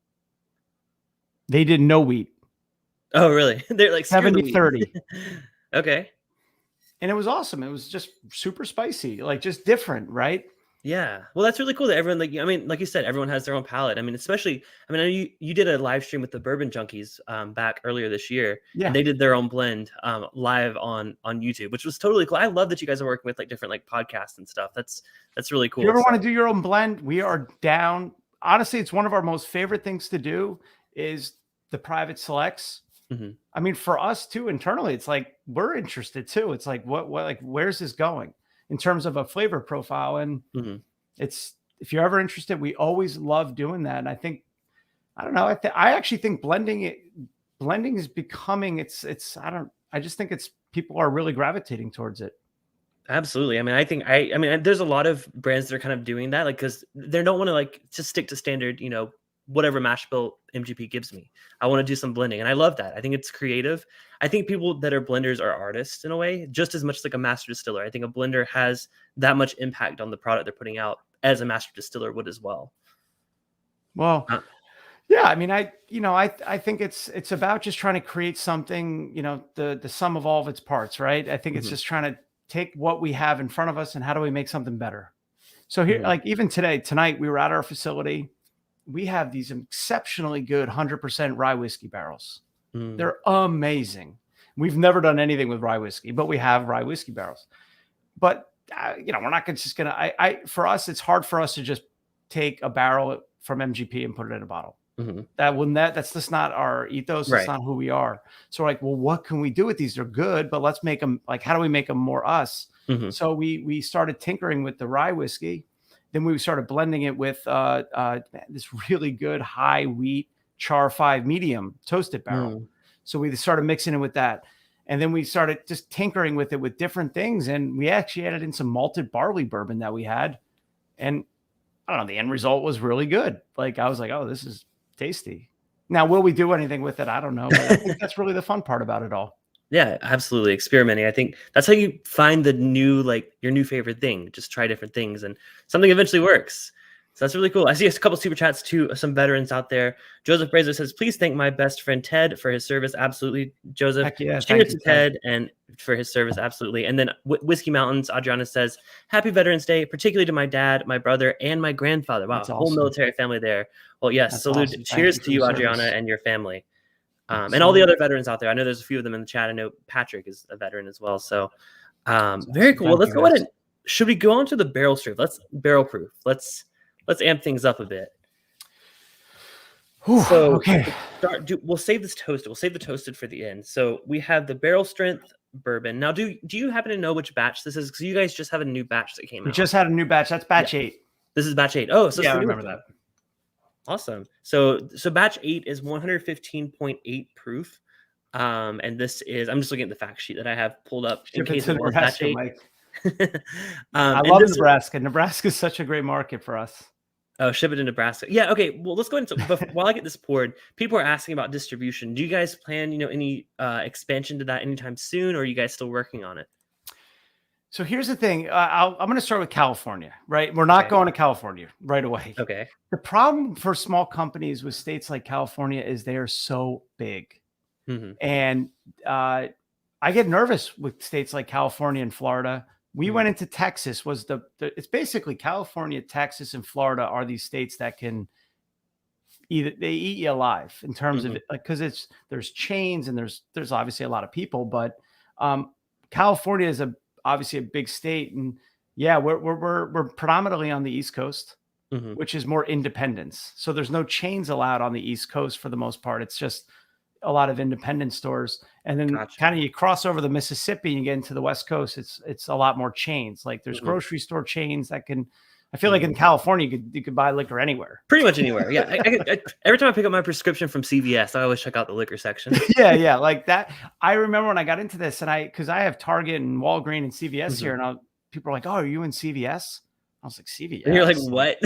They did no wheat. Oh, really? They're like 70-30. Okay. And it was awesome. It was just super spicy, like just different, right? Yeah. Well, that's really cool that everyone, like, I mean, like you said, everyone has their own palate. I mean, especially, I mean, you did a live stream with the Bourbon Junkies back earlier this year. Yeah. And they did their own blend live on YouTube, which was totally cool. I love that you guys are working with like different like podcasts and stuff. That's really cool. If you ever want to do your own blend, we are down. Honestly, it's one of our most favorite things to do is the private selects. I mean, for us too, internally, it's like, we're interested too. It's like, what, like, where's this going in terms of a flavor profile? And it's, if you're ever interested, we always love doing that. And I think, I don't know. I actually think blending is becoming, I just think it's, people are really gravitating towards it. Absolutely. I mean, I mean, there's a lot of brands that are kind of doing that, like, cause they don't want to like just stick to standard, you know, whatever mash bill MGP gives me. I want to do some blending. And I love that. I think it's creative. I think people that are blenders are artists in a way, just as much like a master distiller. I think a blender has that much impact on the product they're putting out as a master distiller would as well. Well, yeah, I mean, I think it's about just trying to create something, you know, the sum of all of its parts, right? I think it's just trying to take what we have in front of us and how do we make something better? So here, like even tonight, we were at our facility. We have these exceptionally good 100% rye whiskey barrels. They're amazing. We've never done anything with rye whiskey, but we have rye whiskey barrels. But we're not just going to, for us, it's hard for us to just take a barrel from MGP and put it in a bottle. Mm-hmm. That's just not our ethos. Right. It's not who we are. So we're like, well, what can we do with these? They're good, but let's make them like, how do we make them more us? Mm-hmm. So we started tinkering with the rye whiskey. Then we started blending it with this really good high wheat char 5 medium toasted barrel. So we started mixing it with that. And then we started just tinkering with it with different things. And we actually added in some malted barley bourbon that we had. And I don't know, the end result was really good. Like I was like, oh, this is tasty. Now, will we do anything with it? I don't know. But I think that's really the fun part about it all. Yeah, absolutely. Experimenting. I think that's how you find the new, like your new favorite thing. Just try different things and something eventually works. So that's really cool. I see a couple super chats to some veterans out there. Joseph Brazer says, please thank my best friend Ted for his service. Absolutely, Joseph. Heck yeah, cheers to Ted and for his service. Absolutely. And then Whiskey Mountains, Adriana says, happy Veterans Day, particularly to my dad, my brother, and my grandfather. Wow, That's whole awesome. military family there. Well, yes, That's salute. awesome. Cheers to you, Adriana, and your family. And all the other veterans out there. I know there's a few of them in the chat. I know Patrick is a veteran as well. So very cool. Well, let's go ahead and should we go on to the barrel strength? Let's barrel proof. Let's amp things up a bit. Ooh, so okay. We'll save this toasted. We'll save the toasted for the end. So we have the barrel strength bourbon. Now, do you happen to know which batch this is? Because you guys just have a new batch that came out. We just had a new batch. That's batch 8. This is batch 8. Oh, so yeah, I remember that. Awesome. So batch 8 is 115.8 proof. And this is, I'm just looking at the fact sheet that I have pulled up in case it was batch 8. I love Nebraska. Nebraska is such a great market for us. Oh, ship it to Nebraska. Yeah. Okay. Well, let's go into while I get this poured. People are asking about distribution. Do you guys plan, any expansion to that anytime soon, or are you guys still working on it? So here's the thing. I'm going to start with California, right? We're not going to California right away. Okay. The problem for small companies with states like California is they are so big. Mm-hmm. And I get nervous with states like California and Florida. We went into Texas. It's basically California, Texas, and Florida are these states that can they eat you alive in terms of it, like, because there's chains and there's obviously a lot of people, but California is obviously a big state, and yeah, we're predominantly on the East Coast, which is more independence. So there's no chains allowed on the East Coast for the most part. It's just a lot of independent stores. And then kind of you cross over the Mississippi and get into the West Coast. It's a lot more chains. Like there's grocery store chains that can, I feel like in California, you could buy liquor anywhere. Pretty much anywhere. Yeah. I, every time I pick up my prescription from CVS, I always check out the liquor section. Yeah. Like that. I remember when I got into this cause I have Target and Walgreens and CVS here, and people are like, oh, are you in CVS? I was like, CVS. And you're like, what?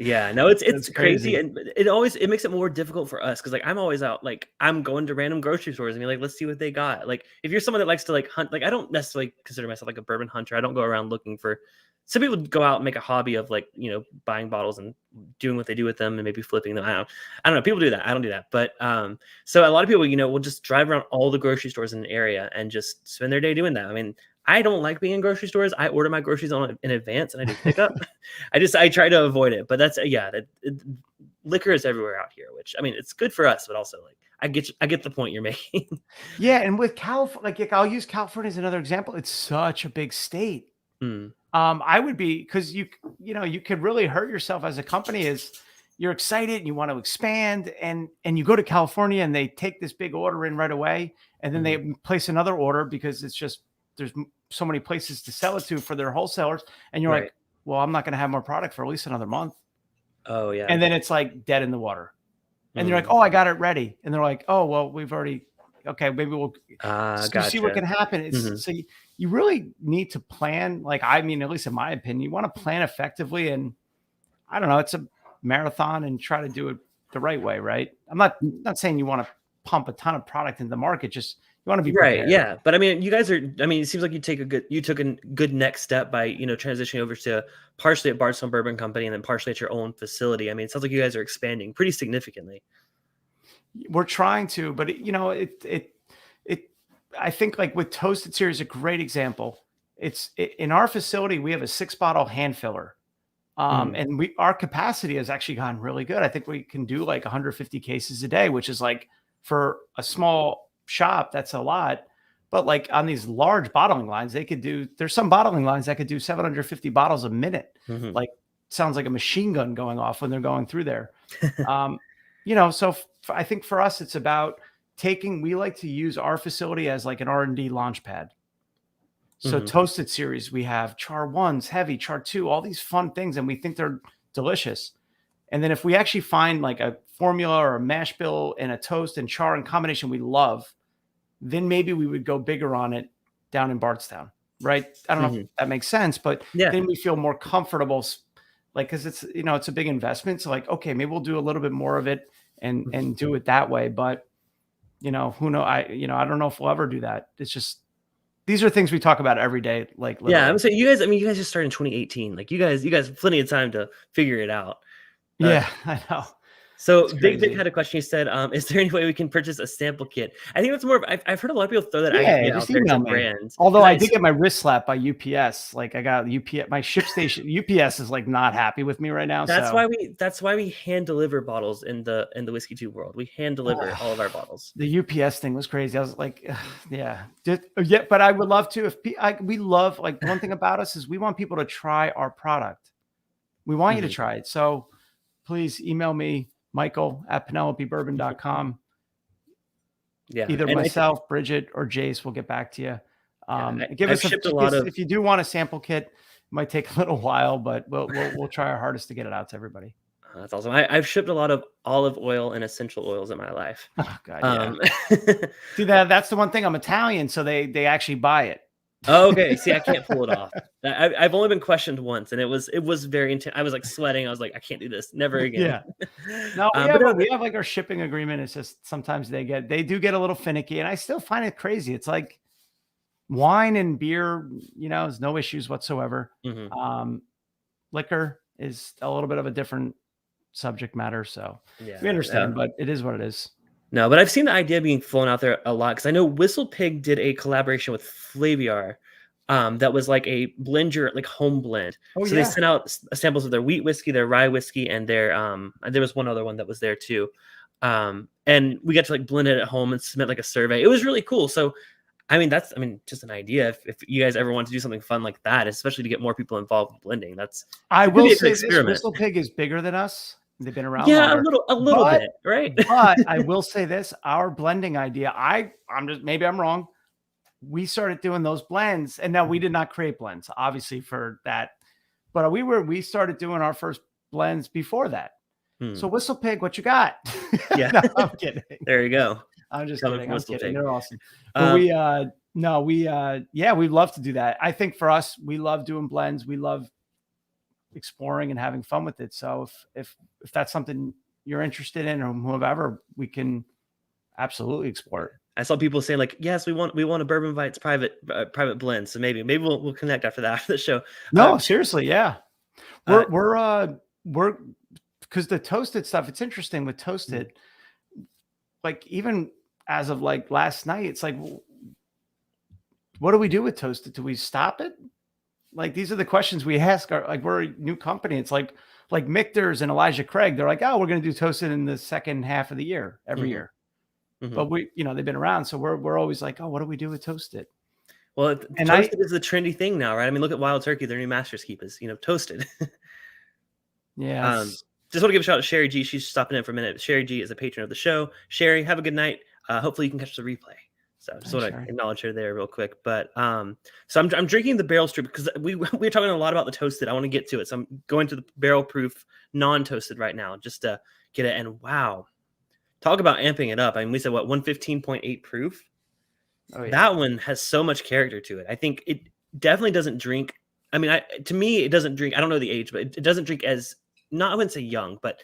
Yeah, no, it's crazy. And it makes it more difficult for us. Cause like, I'm always out, like I'm going to random grocery stores and be like, let's see what they got. Like if you're someone that likes to like hunt, like I don't necessarily consider myself like a bourbon hunter. I don't go around looking for, some people go out and make a hobby of like, buying bottles and doing what they do with them and maybe flipping them. I don't know. People do that. I don't do that. But so a lot of people, will just drive around all the grocery stores in an area and just spend their day doing that. I mean, I don't like being in grocery stores. I order my groceries in advance and I do pickup. I try to avoid it, but that's liquor is everywhere out here, which I mean, it's good for us, but also like I get the point you're making. Yeah. And with California, like I'll use California as another example. It's such a big state. I would be, cause you could really hurt yourself as a company is you're excited and you want to expand and you go to California and they take this big order in right away. And then they place another order because it's just, there's so many places to sell it to for their wholesalers. And you're like, well, I'm not going to have more product for at least another month. Oh yeah. And then it's like dead in the water. And you're like, oh, I got it ready. And they're like, oh, well, we've already, okay, maybe we'll see what can happen. It's so you really need to plan. Like, I mean, at least in my opinion, you want to plan effectively. And I don't know, it's a marathon and try to do it the right way. Right. I'm not saying you want to pump a ton of product into the market. Just, you want to be prepared. Right. Yeah. But I mean, you guys are, it seems like you took a good next step by, transitioning over to partially at Bardstown Bourbon Company and then partially at your own facility. I mean, it sounds like you guys are expanding pretty significantly. We're trying to, but I think like with Toasted Series, a great example. In our facility, we have a 6-bottle hand filler. And our capacity has actually gotten really good. I think we can do like 150 cases a day, which is like for a small shop, that's a lot. But like on these large bottling lines, there's some bottling lines that could do 750 bottles a minute. Mm-hmm. Like sounds like a machine gun going off when they're going through there. So I think for us, it's about we like to use our facility as like an R&D launch pad. So Toasted Series, we have char 1s, heavy, char 2, all these fun things, and we think they're delicious. And then if we actually find like a formula or a mash bill and a toast and char in combination we love, then maybe we would go bigger on it down in Bardstown, right? I don't know if that makes sense, but then we feel more comfortable, like, because it's, it's a big investment. So like, okay, maybe we'll do a little bit more of it and do it that way. But, who know, I don't know if we'll ever do that. It's just, these are things we talk about every day. Like, literally. Yeah, I'm saying you guys just started in 2018. Like you guys have plenty of time to figure it out. Yeah, I know. So Big had a question. He said, "Is there any way we can purchase a sample kit?" I think that's more of. I've heard a lot of people throw that idea out there to brands. Although I did get my wrist slapped by UPS. Like I got UPS, my ship station. UPS is like not happy with me right now. That's why we hand deliver bottles in the whiskey tube world. We hand deliver all of our bottles. The UPS thing was crazy. I was like, yeah. But I would love to. We love, like, one thing about us is we want people to try our product. We want you to try it. So please email me, Michael@PenelopeBourbon.com. Yeah. Either myself, Bridget, or Jace will get back to you. If you do want a sample kit, it might take a little while, but we'll try our hardest to get it out to everybody. That's awesome. I've shipped a lot of olive oil and essential oils in my life. Oh God, yeah. See, that's the one thing. I'm Italian, so they actually buy it. Oh, okay. See, I can't pull it off. I've only been questioned once, and it was very intense. I was like sweating. I was like, I can't do this. Never again. Yeah. No, we have like our shipping agreement. It's just sometimes they do get a little finicky, and I still find it crazy. It's like wine and beer, is no issues whatsoever. Liquor is a little bit of a different subject matter, so we understand, but it is what it is. No, but I've seen the idea being flown out there a lot because I know Whistle Pig did a collaboration with Flaviar that was like a blender, like home blend. They sent out samples of their wheat whiskey, their rye whiskey, and their there was one other one that was there too. And we got to like blend it at home and submit like a survey. It was really cool. So that's just an idea. If you guys ever want to do something fun like that, especially to get more people involved with blending, I will say this, Whistle Pig is bigger than us. They've been around longer. a little bit, right? But I will say this, our blending idea, maybe I'm wrong. We started doing those blends, and now we did not create blends, obviously, for that. But we started doing our first blends before that. So Whistle Pig, what you got? Yeah. No, I'm kidding. There you go. I'm just kidding. I'm kidding. They're awesome. But we love to do that. I think for us, we love doing blends. We love exploring and having fun with it. So if that's something you're interested in, or whoever, we can absolutely explore it. I saw people saying like, yes, we want a Bourbon Bytes private blend. So maybe we'll connect after the show. No, seriously. Yeah. We're because the toasted stuff, it's interesting with toasted, like even as of like last night, it's like, what do we do with toasted? Do we stop it? Like, these are the questions we ask. We're a new company. It's like Michter's and Elijah Craig. They're like, oh, we're going to do toasted in the second half of the year, every year. But they've been around. So we're always like, oh, what do we do with toasted? Well, toasted is the trendy thing now, right? Look at Wild Turkey. Their new master's keep is, toasted. Yeah. Just want to give a shout out to Sherry G. She's stopping in for a minute. Sherry G is a patron of the show. Sherry, have a good night. Hopefully you can catch the replay. So just want to acknowledge her there real quick. But so I'm drinking the barrel strip because we're talking a lot about the toasted. I want to get to it. So I'm going to the barrel proof non-toasted right now just to get it. And wow, talk about amping it up. We said 115.8 proof. Oh, yeah. That one has so much character to it. I think it definitely doesn't drink. To me, it doesn't drink. I don't know the age, but it doesn't drink as, I wouldn't say young, but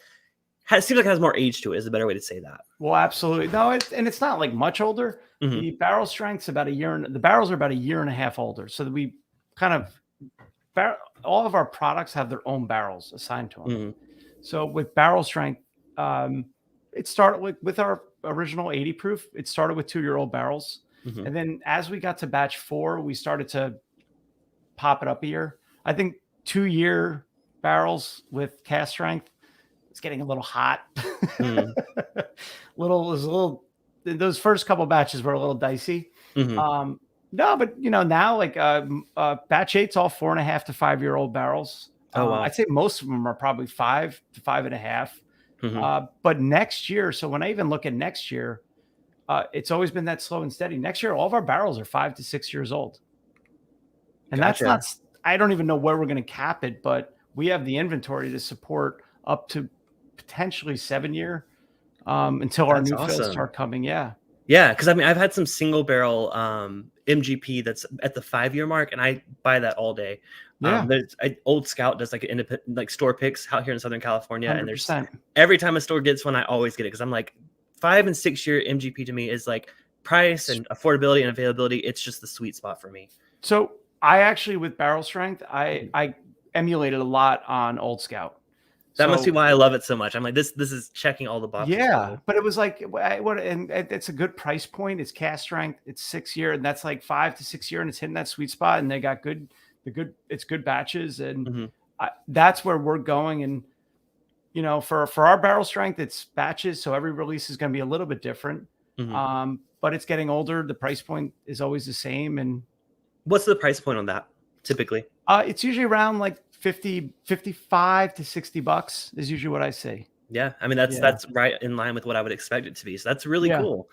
seems like it has more age to it, is a better way to say that. Well, absolutely. No, it's not like much older. The barrel strength's about a year, the barrels are about a year and a half older. So that we kind of, all of our products have their own barrels assigned to them. So with barrel strength, it started with our original 80 proof. It started with 2-year-old barrels. And then as we got to batch 4, we started to pop it up a year. I think 2-year barrels with cask strength, it's getting a little hot. Those first couple batches were a little dicey. No, but now like batch 8's all 4.5 to 5 year old barrels. Oh wow. I'd say most of them are probably 5 to 5.5. But next year, so when I even look at next year, it's always been that slow and steady. Next year, all of our barrels are 5 to 6 years old. And that's not, I don't even know where we're going to cap it, but we have the inventory to support up to potentially 7 year until our new fills start coming. Yeah. Yeah. Cause I mean, I've had some single barrel MGP that's at the 5 year mark, and I buy that all day. There's Old Scout does like an independent, like store picks out here in Southern California. 100%. And there's every time a store gets one, I always get it. Cause I'm like 5 and 6 year MGP to me is like price and affordability and availability. It's just the sweet spot for me. So I actually, with barrel strength, I emulated a lot on Old Scout. That must be why I love it so much. I'm like, this is checking all the boxes. Yeah, but it was like, and it's a good price point. It's cask strength. It's 6 year, and that's like 5 to 6 year, and it's hitting that sweet spot. And they got it's good batches, and that's where we're going. And for our barrel strength, it's batches, so every release is going to be a little bit different. But it's getting older. The price point is always the same. And what's the price point on that typically? It's usually around like 55 to $60 is usually what I say. Yeah. I mean, that's right in line with what I would expect it to be. So that's really cool.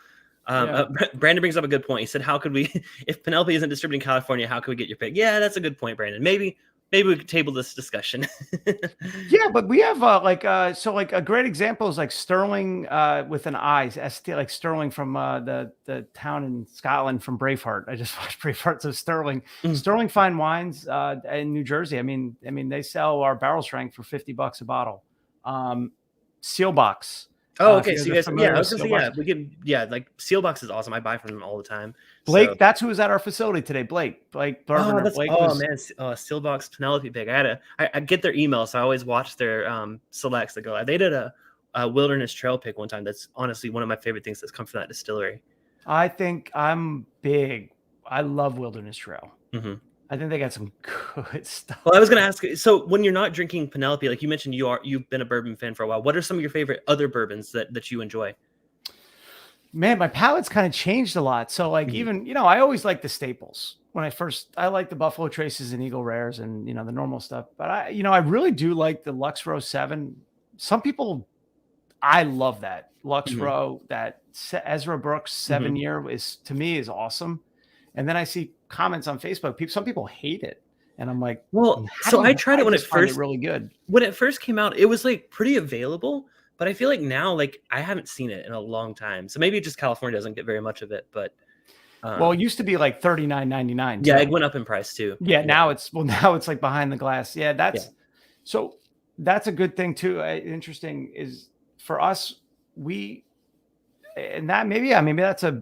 Brandon brings up a good point. He said, how could we, if Penelope isn't distributing in California, how could we get your pick? Yeah, that's a good point, Brandon. Maybe we could table this discussion. Yeah, but we have so a great example is like Sterling with an I, like Sterling from the town in Scotland from Braveheart. I just watched Braveheart. So Sterling Fine Wines in New Jersey. I mean they sell our barrel strength for $50 a bottle. Seal box. Oh, okay. So you guys, I was gonna say, like Seal Box is awesome. I buy from them all the time. Blake, that's who was at our facility today. Blake Bourbon. Seal Box Penelope pick. I get their emails, so I always watch their selects that go. They did a Wilderness Trail pick one time. That's honestly one of my favorite things that's come from that distillery. I think I'm big. I love Wilderness Trail. I think they got some good stuff. Well, I was going to ask, so when you're not drinking Penelope, like you mentioned, you've been a bourbon fan for a while. What are some of your favorite other bourbons that you enjoy? Man, my palate's kind of changed a lot. So like even, I always like the staples. I like the Buffalo Traces and Eagle Rares and, the normal stuff. But I really do like the Lux Row 7. Some people, I love that. Lux Row, that Ezra Brooks 7 year is, to me, is awesome. And then I see comments on Facebook. Some people hate it, and I'm like, well. So I tried it when it first really good. When it first came out, it was like pretty available, but I feel like now, like I haven't seen it in a long time. So maybe just California doesn't get very much of it. But well, it used to be like $39.99. Yeah, it went up in price too. Yeah, now it's like behind the glass. Yeah, so that's a good thing too. Interesting is for us, and that maybe that's a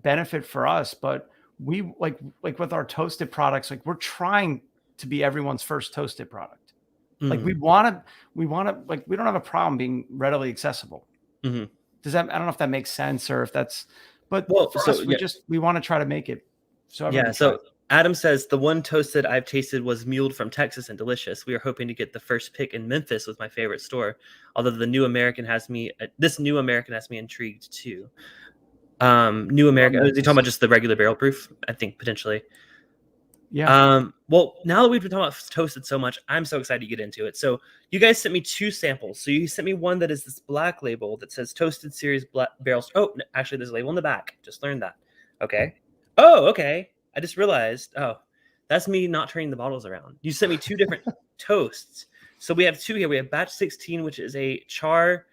benefit for us, but. We like with our toasted products, like we're trying to be everyone's first toasted product. Like we want to, like, we don't have a problem being readily accessible. Does that, I don't know if that makes sense or if that's, but for us, we want to try to make it. So Adam says the one toasted I've tasted was muled from Texas and delicious. We are hoping to get the first pick in Memphis with my favorite store. Although this new American has me intrigued too. New American. Are you talking about just the regular barrel proof? I think potentially. Yeah. Well, now that we've been talking about toasted so much, I'm so excited to get into it. So you guys sent me 2 samples. So you sent me one that is this black label that says Toasted Series Barrels. Oh, actually, there's a label in the back. Just learned that. Okay. Oh, okay. I just realized. Oh, that's me not turning the bottles around. You sent me 2 different toasts. So we have 2 here. We have batch 16, which is a char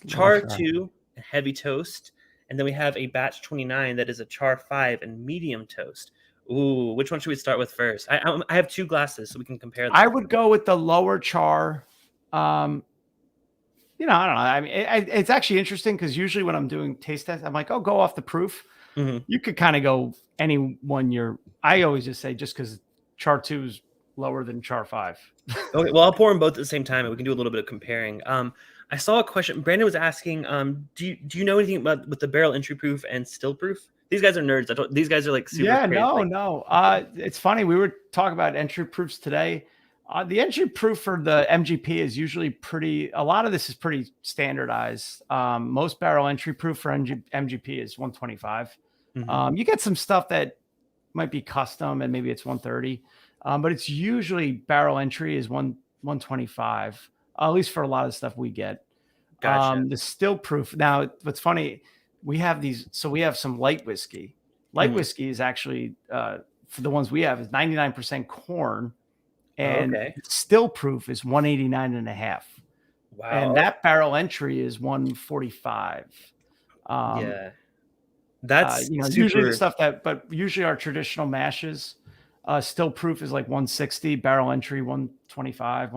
2 and heavy toast. And then we have a batch 29 that is a char 5 and medium toast. Ooh, which one should we start with first? I have 2 glasses, so we can compare them. I would go with the lower char. I don't know. I mean, it's actually interesting because usually when I'm doing taste tests, I'm like, oh, go off the proof. You could kind of go any one. I always just say just because char 2 is lower than char 5. Okay, well, I'll pour them both at the same time, and we can do a little bit of comparing. I saw a question. Brandon was asking, do you know anything about with the barrel entry proof and still proof? These guys are nerds. These guys are like super crazy. No. It's funny. We were talking about entry proofs today. The entry proof for the MGP is usually a lot of this is pretty standardized. Most barrel entry proof for MGP is 125. You get some stuff that might be custom and maybe it's 130, but it's usually barrel entry is 125, at least for a lot of stuff we get. Gotcha. The still proof. Now, what's funny, we have these. So we have some light whiskey. Light whiskey is actually for the ones we have is 99% corn, and still proof is 189.5. Wow. And that barrel entry is 145. Yeah. That's usually the stuff but usually our traditional mashes, still proof is like 160, barrel entry 125,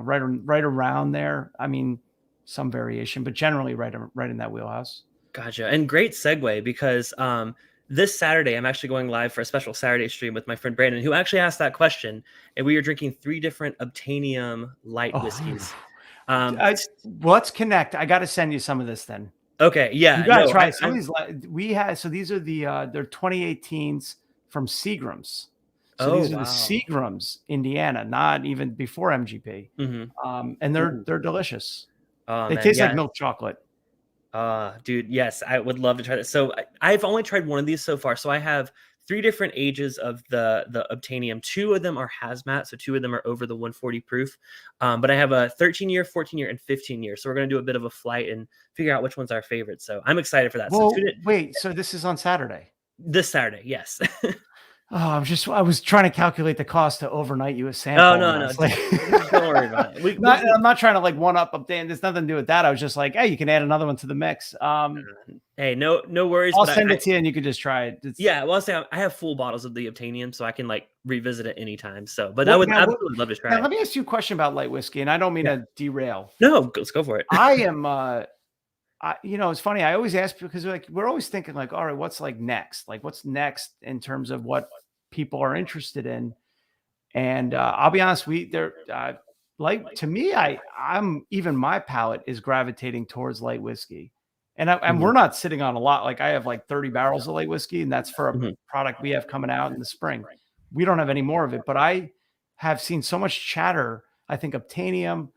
right around there. I mean, some variation, but generally right in that wheelhouse. Gotcha. And great segue, because this Saturday I'm actually going live for a special Saturday stream with my friend Brandon, who actually asked that question, and we are drinking 3 different Obtainium light whiskeys. Let's connect. I got to send you some of this then. Okay, yeah. You gotta try some of these. So these are they're 2018s from Seagram's. So these are the Seagram's, Indiana, not even before MGP. And they're delicious. They taste like milk chocolate. Dude, yes, I would love to try this. So I've only tried one of these so far. So I have 3 different ages of the Obtainium. 2 of them are hazmat, so 2 of them are over the 140 proof. But I have a 13-year, 14-year, and 15-year. So we're going to do a bit of a flight and figure out which one's our favorite. So I'm excited for that. Well, wait, so this is on Saturday? This Saturday, yes. I was trying to calculate the cost to overnight you a sample. Oh, no. Like, don't worry about it. I'm not trying to like one up Dan. There's nothing to do with that. I was just like, hey, you can add another one to the mix. Hey, no worries. I'll send it to you and you can just try it. I'll say I have full bottles of the Obtainium, so I can like revisit it anyme. So, but I would absolutely love to try it. Let me ask you a question about light whiskey, and I don't mean to derail. No, let's go for it. I am, it's funny. I always ask because we're always thinking like, all right, what's like next? Like what's next in terms of what people are interested in? And I'll be honest, like to me, I'm even my palate is gravitating towards light whiskey. And we're not sitting on a lot. Like I have like 30 barrels of light whiskey, and that's for a product we have coming out in the spring. We don't have any more of it, but I have seen so much chatter. I think Obtainium,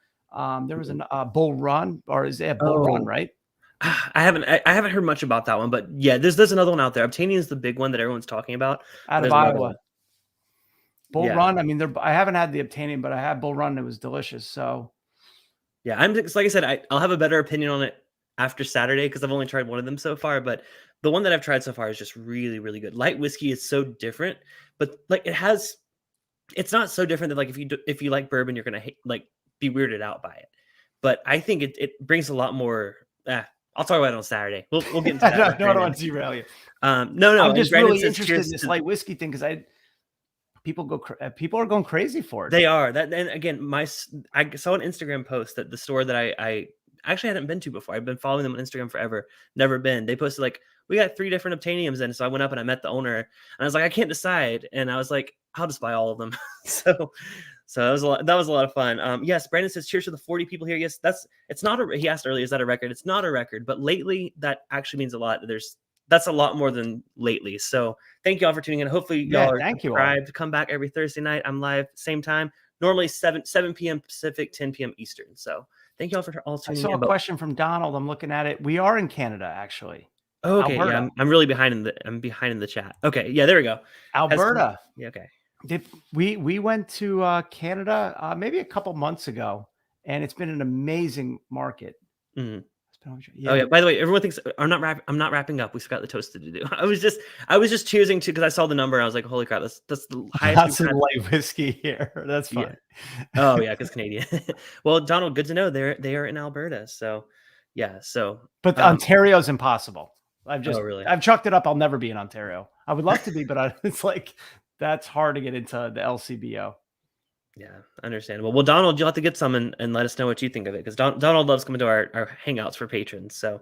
there was a Bull Run, or is it a Bull Run, right? I haven't heard much about that one, but yeah, there's another one out there. Obtainium is the big one that everyone's talking about. Out of Iowa. Bull Run. I mean, I haven't had the Obtainium, but I had Bull Run. It was delicious. So yeah, like I said, I'll have a better opinion on it after Saturday, because I've only tried one of them so far, but the one that I've tried so far is just really, really good. Light whiskey is so different, but like it's not so different that like if you like bourbon, you're gonna be weirded out by it. But I think it brings a lot more. I'll talk about it on Saturday. We'll get into that. I don't want to derail you. No. I'm just really interested in this light whiskey thing because people are going crazy for it. They are. And again, I saw an Instagram post that the store that I actually hadn't been to before. I've been following them on Instagram forever. Never been. They posted like, we got 3 different Obtainiums in. So I went up and I met the owner, and I was like, I can't decide. And I was like, I'll just buy all of them. So that was a lot of fun. Yes, Brandon says, cheers to the 40 people here. Yes, it's not he asked earlier, is that a record? It's not a record, but lately that actually means a lot. That's a lot more than lately. So thank you all for tuning in. Hopefully y'all are subscribed. Come back every Thursday night. I'm live same time, normally 7 p.m. Pacific, 10 p.m. Eastern. So thank you all for all tuning in. I saw a question from Donald. I'm looking at it. We are in Canada, actually. Oh, okay. Yeah, I'm really behind in the chat. Okay. Yeah, there we go. Alberta. Yeah. Okay. We went to Canada maybe a couple months ago, and it's been an amazing market. Mm-hmm. Yeah. Oh yeah. By the way, everyone thinks I'm not wrapping up. We still got the toasted to do. I was just choosing to, because I saw the number. I was like, holy crap, that's the highest. That's light whiskey here. That's fine. Yeah. Oh yeah, because Canadian. Well, Donald, good to know they are in Alberta. So yeah. So but Ontario's impossible. Really? I've chucked it up. I'll never be in Ontario. I would love to be, but it's like that's hard to get into the LCBO. Yeah, understandable. Well, Donald, you'll have to get some and let us know what you think of it, because Donald loves coming to our hangouts for patrons. So,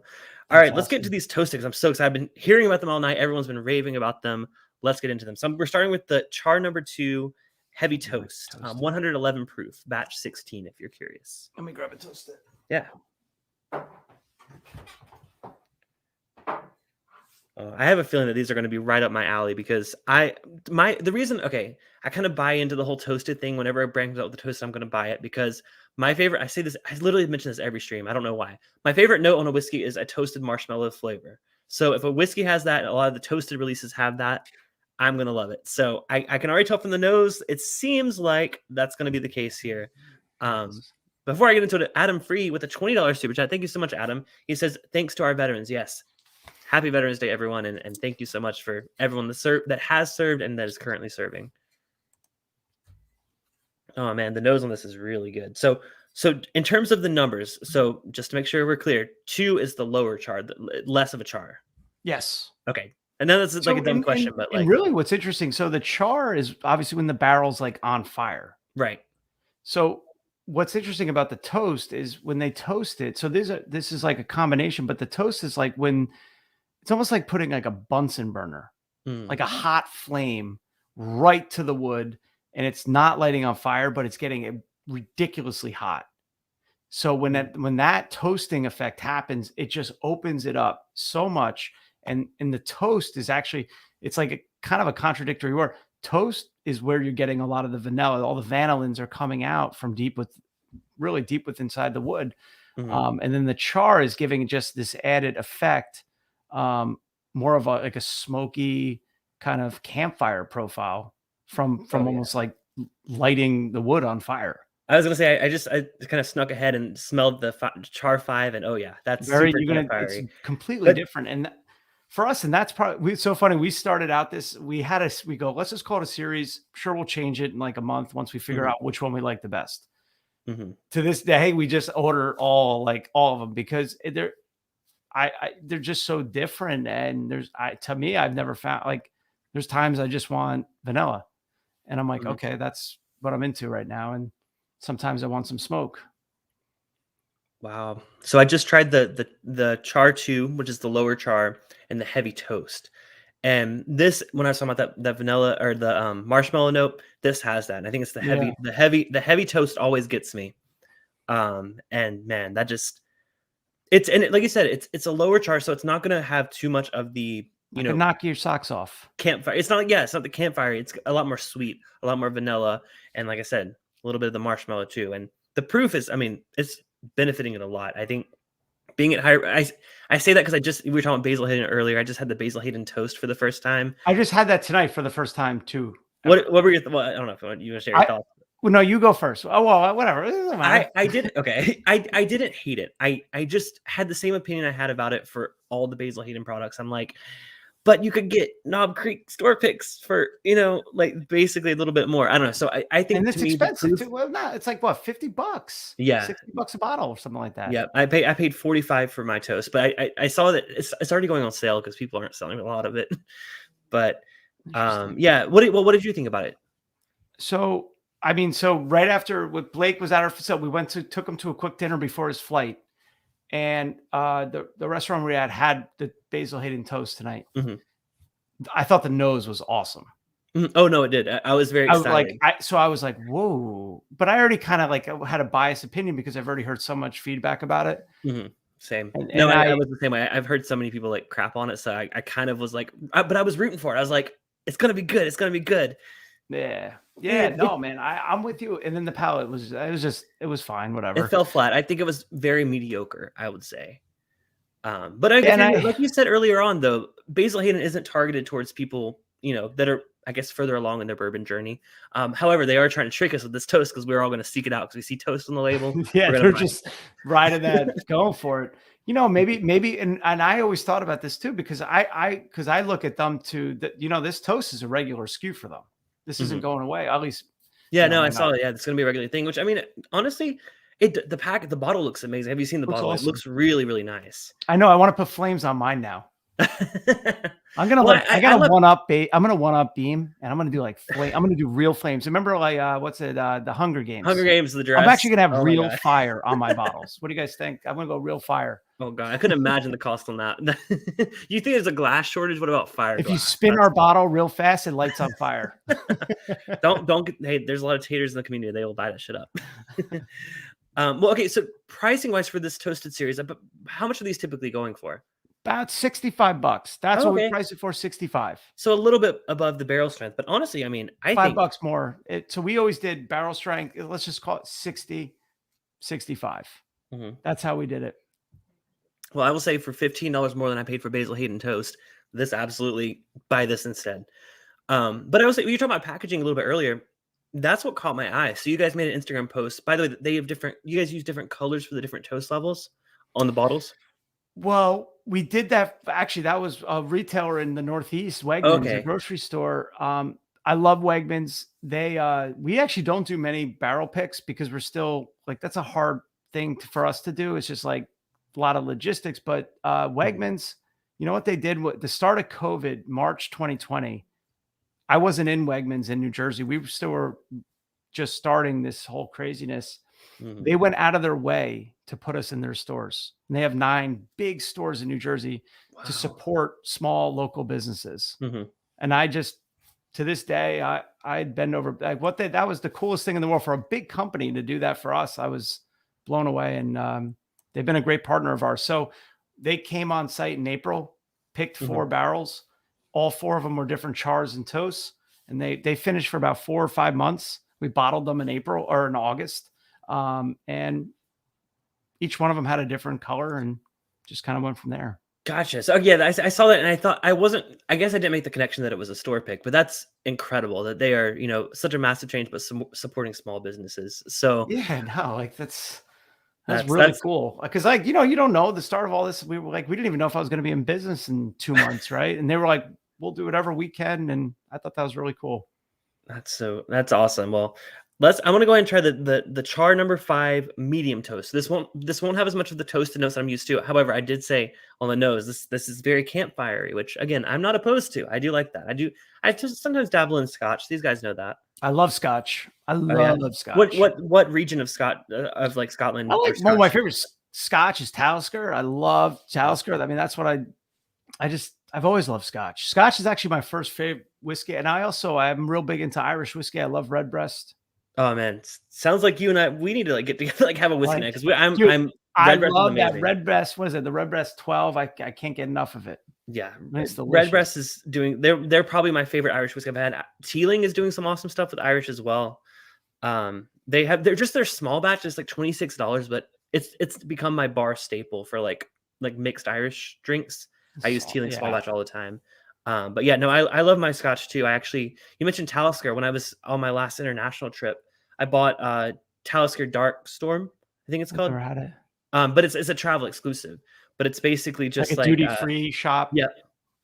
all right, let's get to these toasted, because I'm so excited. I've been hearing about them all night. Everyone's been raving about them. Let's get into them. So we're starting with the Char number 2 Heavy Toast, 111 proof, batch 16, if you're curious. Let me grab a toasted. Yeah. I have a feeling that these are going to be right up my alley, because I kind of buy into the whole toasted thing. Whenever a brand comes out with the toasted, I'm going to buy it, because my favorite, I literally mention this every stream. I don't know why. My favorite note on a whiskey is a toasted marshmallow flavor. So if a whiskey has that, a lot of the toasted releases have that, I'm going to love it. So I can already tell from the nose, it seems like that's going to be the case here. Before I get into it, Adam Free with a $20 super chat. Thank you so much, Adam. He says, thanks to our veterans. Yes. Happy Veterans Day, everyone. And thank you so much for everyone that has served and that is currently serving. Oh man, the nose on this is really good. So in terms of the numbers, so just to make sure we're clear, 2 is the lower char, less of a char. Yes. Okay. And then that's like a dumb question, but like really what's interesting. So the char is obviously when the barrel's like on fire. Right. So what's interesting about the toast is when they toast it. So this is like a combination, but the toast is like when it's almost like putting like a Bunsen burner, like a hot flame right to the wood, and it's not lighting on fire, but it's getting it ridiculously hot. So when that toasting effect happens, it just opens it up so much. And the toast is actually, it's like a kind of a contradictory word. Toast is where you're getting a lot of the vanilla. All the vanillins are coming out from really deep inside the wood. And then the char is giving just this added effect, more of like a smoky kind of campfire profile from almost like lighting the wood on fire. I was gonna say I kind of snuck ahead and smelled the char 5, and oh yeah, that's super it's completely different. And for us, and that's probably it's so funny. We started out we go, let's just call it a series. Sure, we'll change it in like a month once we figure out which one we like the best. To this day, we just order all of them because they're just so different. And to me, I've never found like there's times I just want vanilla, and I'm like, okay, that's what I'm into right now. And sometimes I want some smoke. Wow. So I just tried the char 2, which is the lower char, and the heavy toast. And this, when I was talking about that vanilla or the marshmallow note, this has that. And I think it's the heavy toast always gets me. And man, that just like you said, it's a lower char, so it's not gonna have too much of the knock your socks off campfire. It's not the campfire. It's a lot more sweet, a lot more vanilla, and like I said, a little bit of the marshmallow too. And the proof is, I mean, it's benefiting it a lot. I think being at higher, I say that because we were talking about Basil Hayden earlier. I just had the Basil Hayden toast for the first time. I just had that tonight for the first time too. What were your I don't know if you want to share your thoughts. Well, no, you go first. Oh, well, whatever. I did. Okay. I didn't hate it. I just had the same opinion I had about it for all the Basil Hayden products. I'm like, but you could get Knob Creek store picks for, like basically a little bit more. I don't know. So I think, and it's expensive too. Well, not, it's like what, $50? Yeah. $60 a bottle or something like that. Yeah. I paid $45 for my toast, but I saw that it's already going on sale because people aren't selling a lot of it. But yeah. What did you think about it? So, I mean, right after Blake was at our facility, we took him to a quick dinner before his flight. And the restaurant we had the Basil Hayden toast tonight. I thought the nose was awesome. Oh no, it did. I was very excited. I was like, whoa! But I already kind of like had a biased opinion because I've already heard so much feedback about it. Same. And I was the same way. I've heard so many people like crap on it, so I kind of was like, but I was rooting for it. I was like, it's gonna be good. It's gonna be good. Yeah. No, man, I'm with you. And then the palate it was fine. Whatever. It fell flat. I think it was very mediocre, I would say. But like you said earlier on, though, Basil Hayden isn't targeted towards people, that are, I guess, further along in their bourbon journey. However, they are trying to trick us with this toast because we're all going to seek it out because we see toast on the label. Yeah, they're just riding that, going for it. Maybe, and I always thought about this too because I look at them too. That this toast is a regular SKU for them. This isn't going away, at least. Yeah, no, I saw it. Yeah, it's going to be a regular thing. Which I mean, honestly, the bottle looks amazing. Have you seen the bottle? Awesome. It looks really, really nice. I know. I want to put flames on mine now. I'm gonna one up Beam, and I'm gonna do like flame. I'm gonna do real flames. Remember, like what's it? The Hunger Games. Hunger Games, the dress. I'm actually gonna have real fire on my bottles. What do you guys think? I'm gonna go real fire. Oh god, I couldn't imagine the cost on that. You think there's a glass shortage? What about fire? If you spin our bottle real fast, it lights on fire. Don't get. Hey, there's a lot of taters in the community. They will buy that shit up. Well, okay. So pricing wise for this toasted series, how much are these typically going for? About $65. That's what we priced it for, 65. So a little bit above the barrel strength, but honestly, I mean, I think $5 more. So we always did barrel strength. Let's just call it 60, 65. That's how we did it. Well, I will say for $15 more than I paid for Basil Hayden toast, this absolutely buy this instead. But I was you're talking about packaging a little bit earlier. That's what caught my eye. So you guys made an Instagram post. By the way, they have different. You guys use different colors for the different toast levels on the bottles. Well, we did that. Actually, that was a retailer in the Northeast, Wegmans, a Okay. grocery store. I love Wegmans. We actually don't do many barrel picks because we're still like, that's a hard thing for us to do. It's just like a lot of logistics, but Wegmans, you know what they did? What the start of COVID, March 2020, I wasn't in Wegmans in New Jersey. We still were just starting this whole craziness. Mhm. They went out of their way to put us in their stores. And they have 9 big stores in New Jersey Wow. to support small local businesses. Mhm. And I just, to this day, I'd bend over like that was the coolest thing in the world for a big company to do that for us. I was blown away, and they've been a great partner of ours. So they came on site in April, picked 4 barrels. All 4 of them were different chars and toasts, and they finished for about 4 or 5 months. We bottled them in April or in August. And each one of them had a different color and just kind of went from there. Gotcha. So yeah, I saw that and I thought I guess I didn't make the connection that it was a store pick, but that's incredible that they are, such a massive change, but supporting small businesses. So Yeah, no, like that's really cool. Cause like, you don't know the start of all this. We were like, we didn't even know if I was going to be in business in 2 months. Right. And they were like, we'll do whatever we can. And I thought that was really cool. That's awesome. Well, I want to go ahead and try the char number 5 medium toast. This won't have as much of the toasted notes that I'm used to. However, I did say on the nose, this is very campfirey, which again, I'm not opposed to. I do like that. I just sometimes dabble in scotch. These guys know that. I love scotch. I love scotch. What region of of like Scotland? I like one of my favorite scotch is Talisker. I love Talisker. I mean, that's what I've always loved scotch. Scotch is actually my first favorite whiskey. And I'm real big into Irish whiskey. I love Redbreast. Oh man, sounds like you and I, we need to like get together, like have a whiskey night. Cause I love that Redbreast. What is it? The Redbreast 12. I can't get enough of it. Yeah. It's delicious. Redbreast is they're probably my favorite Irish whiskey I've had. Teeling is doing some awesome stuff with Irish as well. They're just their small batch is like $26, but it's become my bar staple for like mixed Irish drinks. I use Teeling small batch all the time. But yeah, no, I love my scotch too. You mentioned Talisker. When I was on my last international trip, I bought Talisker Dark Storm, I think it's called. Never had it. But it's a travel exclusive. But it's basically just like a duty-free shop. Yeah,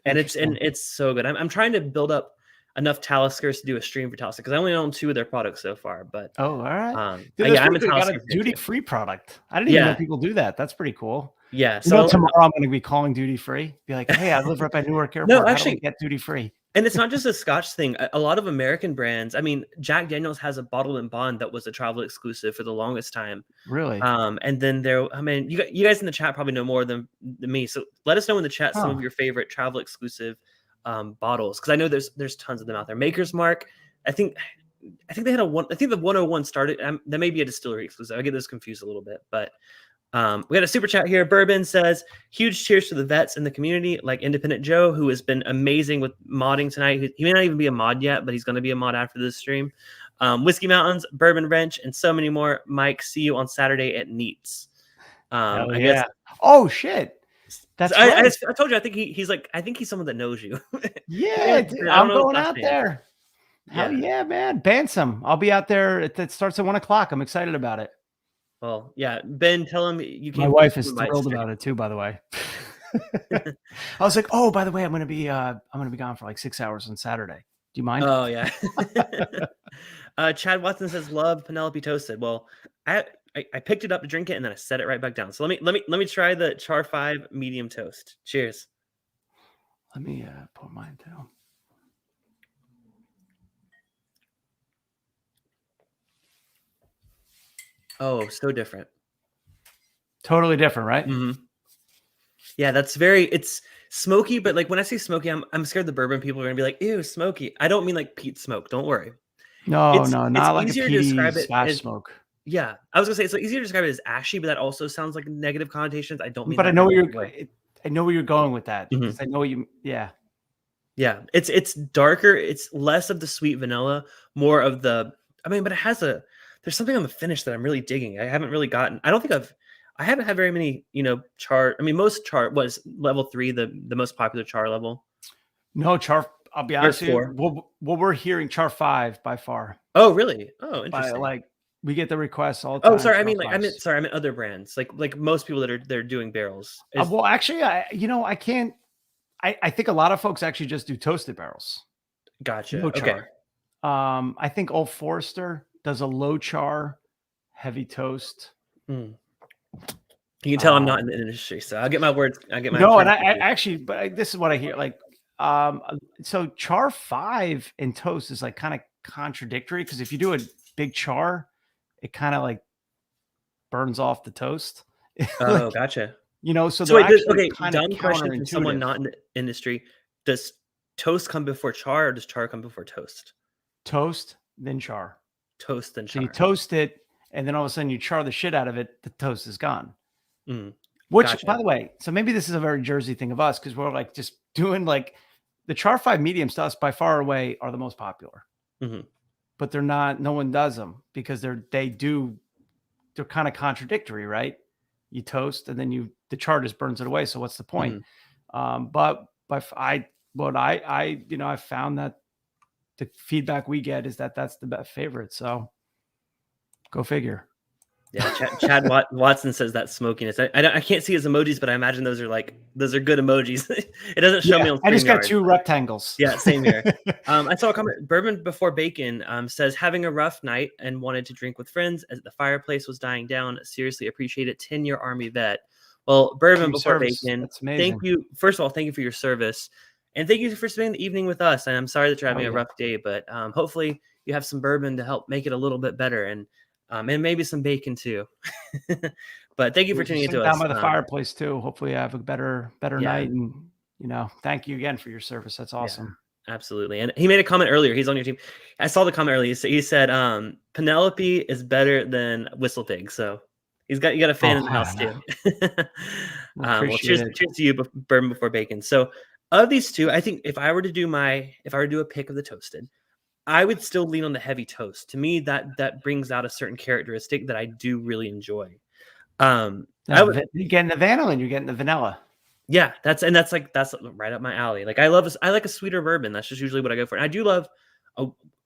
and it's so good. I'm trying to build up enough Taliskers to do a stream for Talisker because I only own 2 of their products so far. But all right, yeah, I'm a Talisker duty-free product. I didn't even know people do that. That's pretty cool. Yeah. So tomorrow I'm going to be calling duty free. Be like, hey, I live right by Newark Airport. No, actually, how do I get duty free? And it's not just a Scotch thing. A lot of American brands. I mean, Jack Daniel's has a bottled in bond that was a travel exclusive for the longest time. Really? And then you guys in the chat probably know more than me. So let us know in the chat some of your favorite travel exclusive bottles, because I know there's tons of them out there. Maker's Mark. I think they had I think the 101 started. That may be a distillery exclusive. I get those confused a little bit, but. We got a super chat here. Bourbon says, huge cheers to the vets in the community, like Independent Joe, who has been amazing with modding tonight. He may not even be a mod yet, but he's going to be a mod after this stream. Whiskey Mountains, Bourbon Wrench, and so many more. Mike, see you on Saturday at Neats. I guess. Oh, shit. That's right. I told you, I think he's someone that knows you. Yeah, I'm going out there. Hell yeah, man. Bantam. I'll be out there. It starts at 1:00. I'm excited about it. Well, yeah, Ben, tell him you can. My wife is thrilled about it too, by the way. I was like, oh, by the way, I'm going to be gone for like 6 hours on Saturday. Do you mind? Oh yeah. Chad Watson says, love Penelope Toasted. Well, I picked it up to drink it and then I set it right back down. So let me try the Char 5 medium toast. Cheers. Let me pour mine down. Oh, so different. Totally different, right? Mm-hmm. Yeah, it's smoky, but like when I say smoky, I'm scared the bourbon people are gonna be like, ew, smoky. I don't mean like peat smoke. Don't worry. No, not like easier a to describe it as smoke. Yeah, I was gonna say it's easier to describe it as ashy, but that also sounds like negative connotations. I don't mean. But I know where you're going with that because I know you. Yeah. Yeah, it's darker. It's less of the sweet vanilla, more of the. I mean, but it has there's something on the finish that I'm really digging. I haven't really gotten. I don't think I haven't had very many, char. I mean, most char was level 3, the most popular char level. No, char. I'll be honest with you. Well, we're hearing char 5 by far. Oh, really? Oh, interesting. We get the requests all the time. Oh, sorry. I meant other brands, like most people they're doing barrels. Well, actually, I can't. I think a lot of folks actually just do toasted barrels. Gotcha. No Okay. char. I think Old Forester does a low char, heavy toast. You can tell I'm not in the industry, so I'll get my words. No, and I actually, but this is what I hear. So char 5 in toast is like kind of contradictory, because if you do a big char, it kind of like burns off the toast. Oh, gotcha. So wait, okay. Dumb question from someone not in the industry: does toast come before char, or does char come before toast? Toast, then char. Toast, then char. So you toast it, and then all of a sudden you char the shit out of it. The toast is gone. Which, gotcha. By the way, so maybe this is a very Jersey thing of us, because we're like just doing like the char 5 mediums to us by far away are the most popular, but they're not. No one does them because they're kind of contradictory, right? You toast and then the char just burns it away. So what's the point? But I found that the feedback we get is that that's the best favorite. So go figure. Yeah, Chad Watson says that smokiness. I can't see his emojis, but I imagine those are good emojis. It doesn't show me on. I just got 2 rectangles. Yeah, same here. I saw a comment. Bourbon Before Bacon says, having a rough night and wanted to drink with friends as the fireplace was dying down. Seriously appreciate it. 10-year Army vet. Well, Bourbon Before Bacon. That's amazing. Thank you. First of all, thank you for your service, and thank you for spending the evening with us. And I'm sorry that you're having a rough day, but hopefully you have some bourbon to help make it a little bit better, and maybe some bacon too. But thank you for tuning into us. Down by the fireplace too. Hopefully, I have a better night, and thank you again for your service. That's awesome. Yeah, absolutely. And he made a comment earlier. He's on your team. I saw the comment earlier. He said, Penelope is better than Whistle Pig. So you got a fan in the house too. Well, cheers to you, Bourbon Before Bacon. So of these two, I think if I were to do a pick of the toasted, I would still lean on the heavy toast. To me, that brings out a certain characteristic that I do really enjoy. You're getting the vanilla, you're getting the vanilla. Yeah, that's right up my alley. Like I like a sweeter bourbon. That's just usually what I go for. And I do love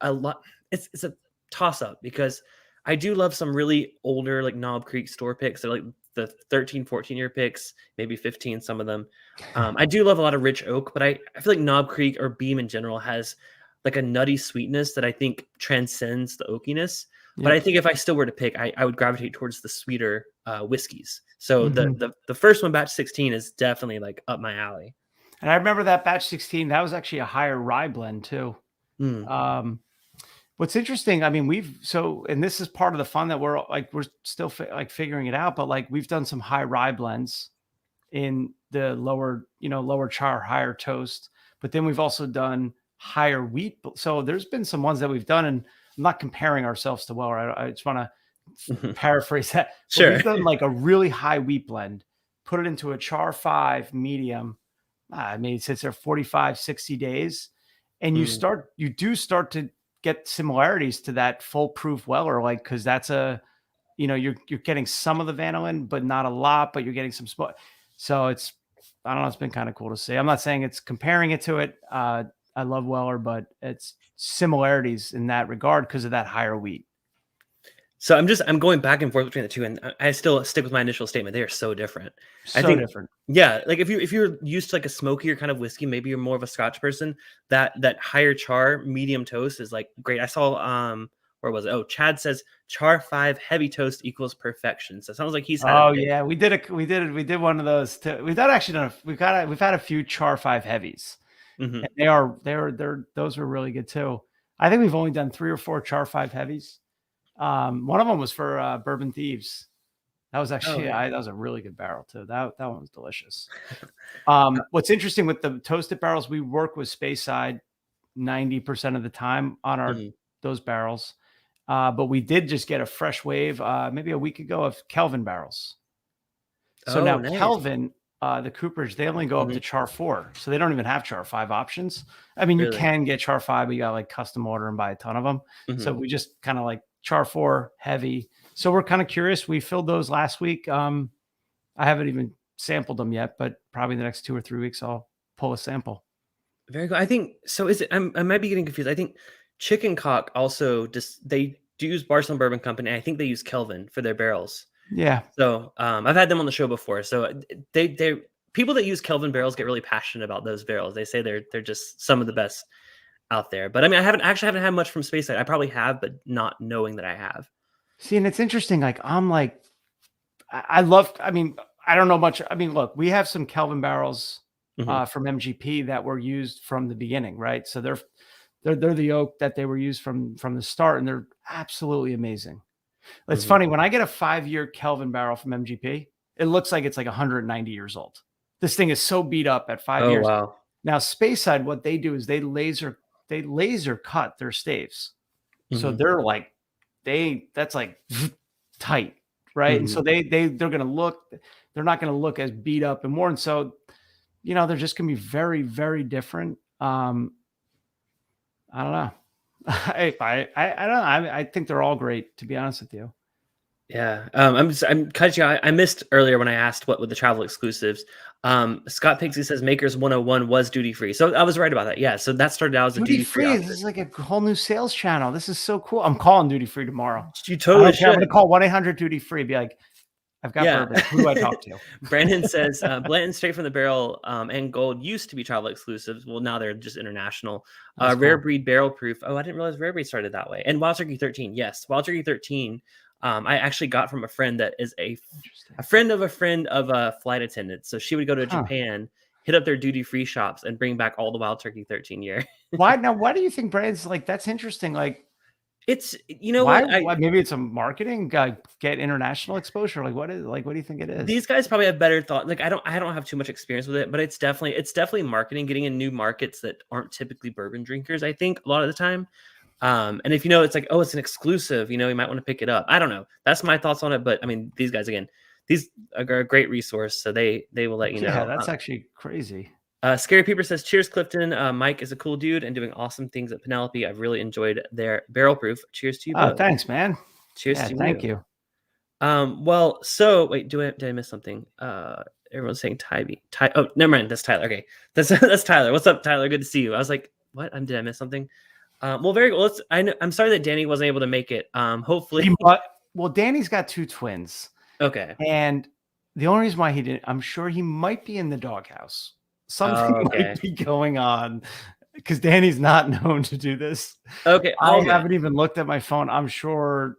a lot. It's a toss up because I do love some really older like Knob Creek store picks. They're like the 13, 14-year picks, maybe 15, some of them. I do love a lot of rich oak, but I feel like Knob Creek or Beam in general has like a nutty sweetness that I think transcends the oakiness. Yep. But I think if I still were to pick, I would gravitate towards the sweeter whiskeys. So the first one, batch 16, is definitely like up my alley. And I remember that batch 16, that was actually a higher rye blend too. What's interesting, I mean, and this is part of the fun that we're still figuring it out, but like we've done some high rye blends in the lower char, higher toast, but then we've also done higher wheat. So there's been some ones that we've done, and I'm not comparing ourselves to Weller. I just want to paraphrase that. Sure. We've done like a really high wheat blend, put it into a char 5 medium. I mean, it sits there 45, 60 days. And you do start to get similarities to that full proof Weller, like, cause that's you're getting some of the vanillin, but not a lot, but you're getting some so it's been kind of cool to see. I'm not saying it's comparing it to it. I love Weller, but it's similarities in that regard because of that higher wheat. So I'm going back and forth between the two, and I still stick with my initial statement. They are so different. I think different. Yeah, like if you're used to like a smokier kind of whiskey, maybe you're more of a Scotch person. That higher char medium toast is like great. I saw where was it? Oh, Chad says char 5 heavy toast equals perfection. So it sounds like he's had. Oh yeah, we did one of those too. We've had a few char 5 heavies. And those were really good too. I think we've only done 3 or 4 char 5 heavies. One of them was for Bourbon Thieves. That was actually that was a really good barrel too. That one was delicious. What's interesting with the toasted barrels, we work with Speyside 90% of the time on those barrels. But we did just get a fresh wave maybe a week ago of Kelvin barrels. So now nice. Kelvin, the Coopers, they only go up to char 4. So they don't even have char 5 options. I mean, you can get char 5, but you got like custom order and buy a ton of them. So we just kind of like char 4 heavy. So we're kind of curious. We filled those last week. I haven't even sampled them yet, but probably the next 2 or 3 weeks I'll pull a sample. Very good. I think so. Is it? I might be getting confused. I think Chicken Cock also just they do use Barcelona Bourbon Company. I think they use Kelvin for their barrels. Yeah. So I've had them on the show before. So they people that use Kelvin barrels get really passionate about those barrels. They say they're just some of the best out there. But I mean, I haven't had much from Speyside. I probably have, but not knowing that I have. See, and it's interesting. Like I'm like, I love. I mean, I don't know much. I mean, look, we have some Kelvin barrels from MGP that were used from the beginning, right? So they're the oak that they were used from the start, and they're absolutely amazing. It's funny when I get a 5-year Kelvin barrel from MGP, it looks like it's like 190 years old. This thing is so beat up at 5 years. Wow. Now, Speyside, what they do is they laser cut their staves, so they're like that's like tight, right? And so they're gonna look, they're not gonna look as beat up and worn. So they're just gonna be very, very different. I don't know. I don't know. I think they're all great, to be honest with you. Yeah. I'm cutting you. I missed earlier when I asked what were the travel exclusives. Scott Pixie says Makers 101 was duty free. So I was right about that. Yeah. So that started out as a duty free. This is like a whole new sales channel. This is so cool. I'm calling duty free tomorrow. You totally should. I'm gonna call 1-800 duty free. Be like, I've got bourbon. Who do I talk to? Brandon says Blanton Straight from the Barrel and Gold used to be travel exclusives. Well, now they're just international. Rare Breed Barrel Proof. Oh, I didn't realize Rare Breed started that way. And Wild Turkey 13. Yes, Wild Turkey 13. I actually got from a friend that is a friend of a flight attendant. So she would go to Japan, hit up their duty free shops, and bring back all the Wild Turkey 13 year. Why do you think Brandon's like? That's interesting. Like, it's why, maybe it's a marketing guy, get international exposure. Like what do you think it is? These guys probably have better thought. Like I don't have too much experience with it, but it's definitely marketing, getting in new markets that aren't typically bourbon drinkers. I think a lot of the time. And if it's like, oh, it's an exclusive, you might want to pick it up. I don't know. That's my thoughts on it. But I mean, these guys again, these are a great resource, so they will let you know. Yeah, that's actually crazy. Scary Peeper says, cheers, Clifton. Mike is a cool dude and doing awesome things at Penelope. I've really enjoyed their barrel proof. Cheers to you both. Oh, thanks, man. Cheers to you. Thank you. Well, so wait, did I miss something? Everyone's saying Tybee. Oh, never mind. That's Tyler. Okay. That's Tyler. What's up, Tyler? Good to see you. I was like, what? Did I miss something? Well, very good. I'm sorry that Danny wasn't able to make it. Hopefully. Well, Danny's got 2 twins. Okay. And the only reason why he didn't, I'm sure he might be in the doghouse. Something might be going on because Danny's not known to do this. Okay. I haven't even looked at my phone. I'm sure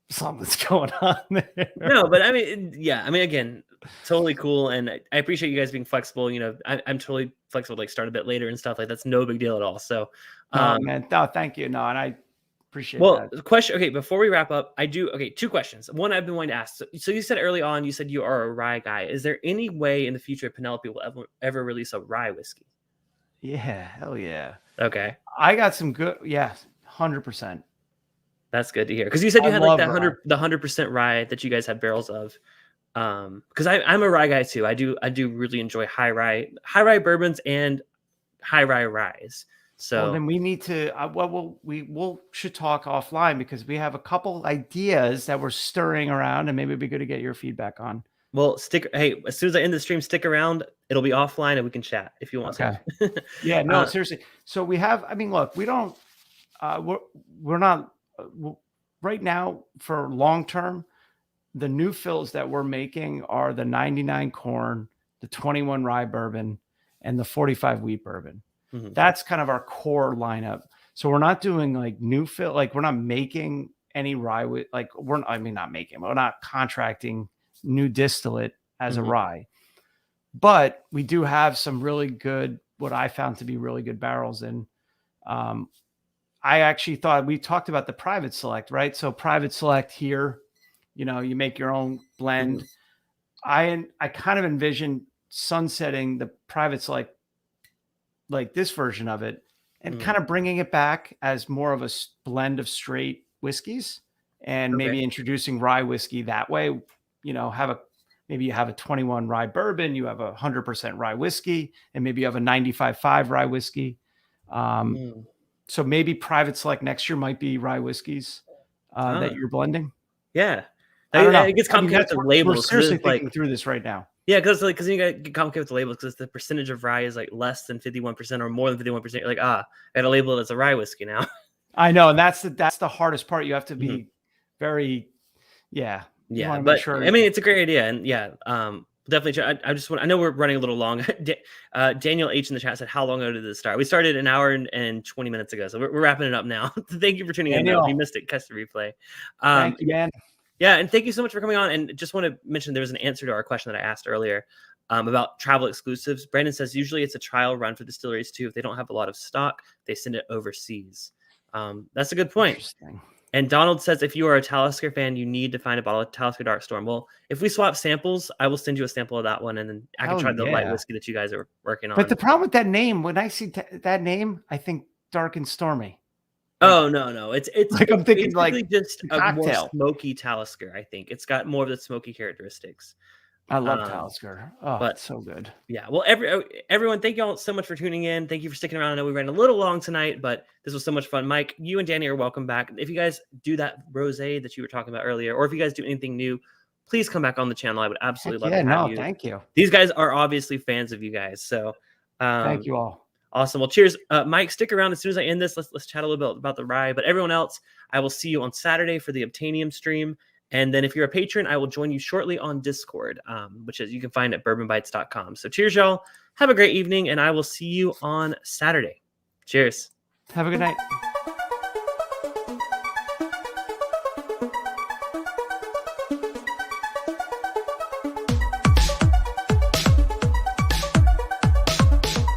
something's going on there. No, but I mean, yeah. I mean, again, totally cool. And I appreciate you guys being flexible. I'm totally flexible to start a bit later and stuff. Like that's no big deal at all. So, man, no, thank you. No, and I appreciate that. The question. Okay, before we wrap up, 2 questions. One I've been wanting to ask. So you said early on, you said you are a rye guy. Is there any way in the future Penelope will ever release a rye whiskey? Yeah, hell yeah. Okay. I got some good. Yeah, 100%. That's good to hear. Because you said you had like the 100% rye that you guys have barrels of. Because I'm a rye guy too. I do really enjoy high rye bourbons and high rye ryes. So then we need to. We should talk offline because we have a couple ideas that we're stirring around, and maybe it'd be good to get your feedback on. Well, hey, as soon as I end the stream, stick around. It'll be offline, and we can chat if you want to. Yeah, no, seriously. So we have. I mean, look, we don't. We're not right now for long term. The new fills that we're making are the 99 corn, the 21 rye bourbon, and the 45 wheat bourbon. That's kind of our core lineup. So we're not doing like new fill, like we're not making any rye with we're not contracting new distillate as a rye. But we do have some really good, what I found to be really good barrels. And I actually thought we talked about the private select, right? So private select here, you make your own blend. I kind of envision sunsetting the private select, like this version of it, and kind of bringing it back as more of a blend of straight whiskeys, and maybe introducing rye whiskey that way. Maybe you have a 21 rye bourbon, you have a 100% rye whiskey, and maybe you have a 95.5 rye whiskey. So maybe private select next year might be rye whiskeys that you're blending. Yeah. I don't know. It gets complicated with the labels. We're seriously it's like, thinking through this right now. yeah, because you got to get complicated with the labels because the percentage of rye is like less than 51% or more than 51%. You're like, I got to label it as a rye whiskey now. I know, and that's the hardest part. You have to be Mhm. very, yeah. You Yeah, wanna but make sure. I mean, it's a great idea, and yeah, definitely. I know we're running a little long. Daniel H in the chat said, "How long ago did this start?" We started an hour and 20 minutes ago, so we're wrapping it up now. Thank you for tuning in. If you missed it, catch the replay. Thank you, man. Yeah, and thank you so much for coming on. And just want to mention there was an answer to our question that I asked earlier about travel exclusives. Brandon says usually it's a trial run for distilleries too. If they don't have a lot of stock, they send it overseas. That's a good point. Interesting. And Donald says, if you are a Talisker fan, you need to find a bottle of Talisker Dark Storm. Well, if we swap samples, I will send you a sample of that one, and then I can try the light whiskey that you guys are working on. But the problem with that name, when I see that name, I think dark and stormy. Oh no, it's like I'm thinking like just a more cocktail. smoky Talisker. I think it's got more of the smoky characteristics. I love Talisker. Oh, but it's so good. Yeah. Well, everyone, thank you all so much for tuning in. Thank you for sticking around. I know we ran a little long tonight, but this was so much fun. Mike, you and Danny are welcome back. If you guys do that rosé that you were talking about earlier, or if you guys do anything new, please come back on the channel. I would absolutely love to have you. Thank you. These guys are obviously fans of you guys. So thank you all. Awesome. Well, cheers. Mike, stick around. As soon as I end this, let's chat a little bit about the rye. But everyone else, I will see you on Saturday for the Obtainium stream. And then if you're a patron, I will join you shortly on Discord, which is you can find at bourbonbytes.com. So cheers, y'all. Have a great evening, and I will see you on Saturday. Cheers. Have a good night.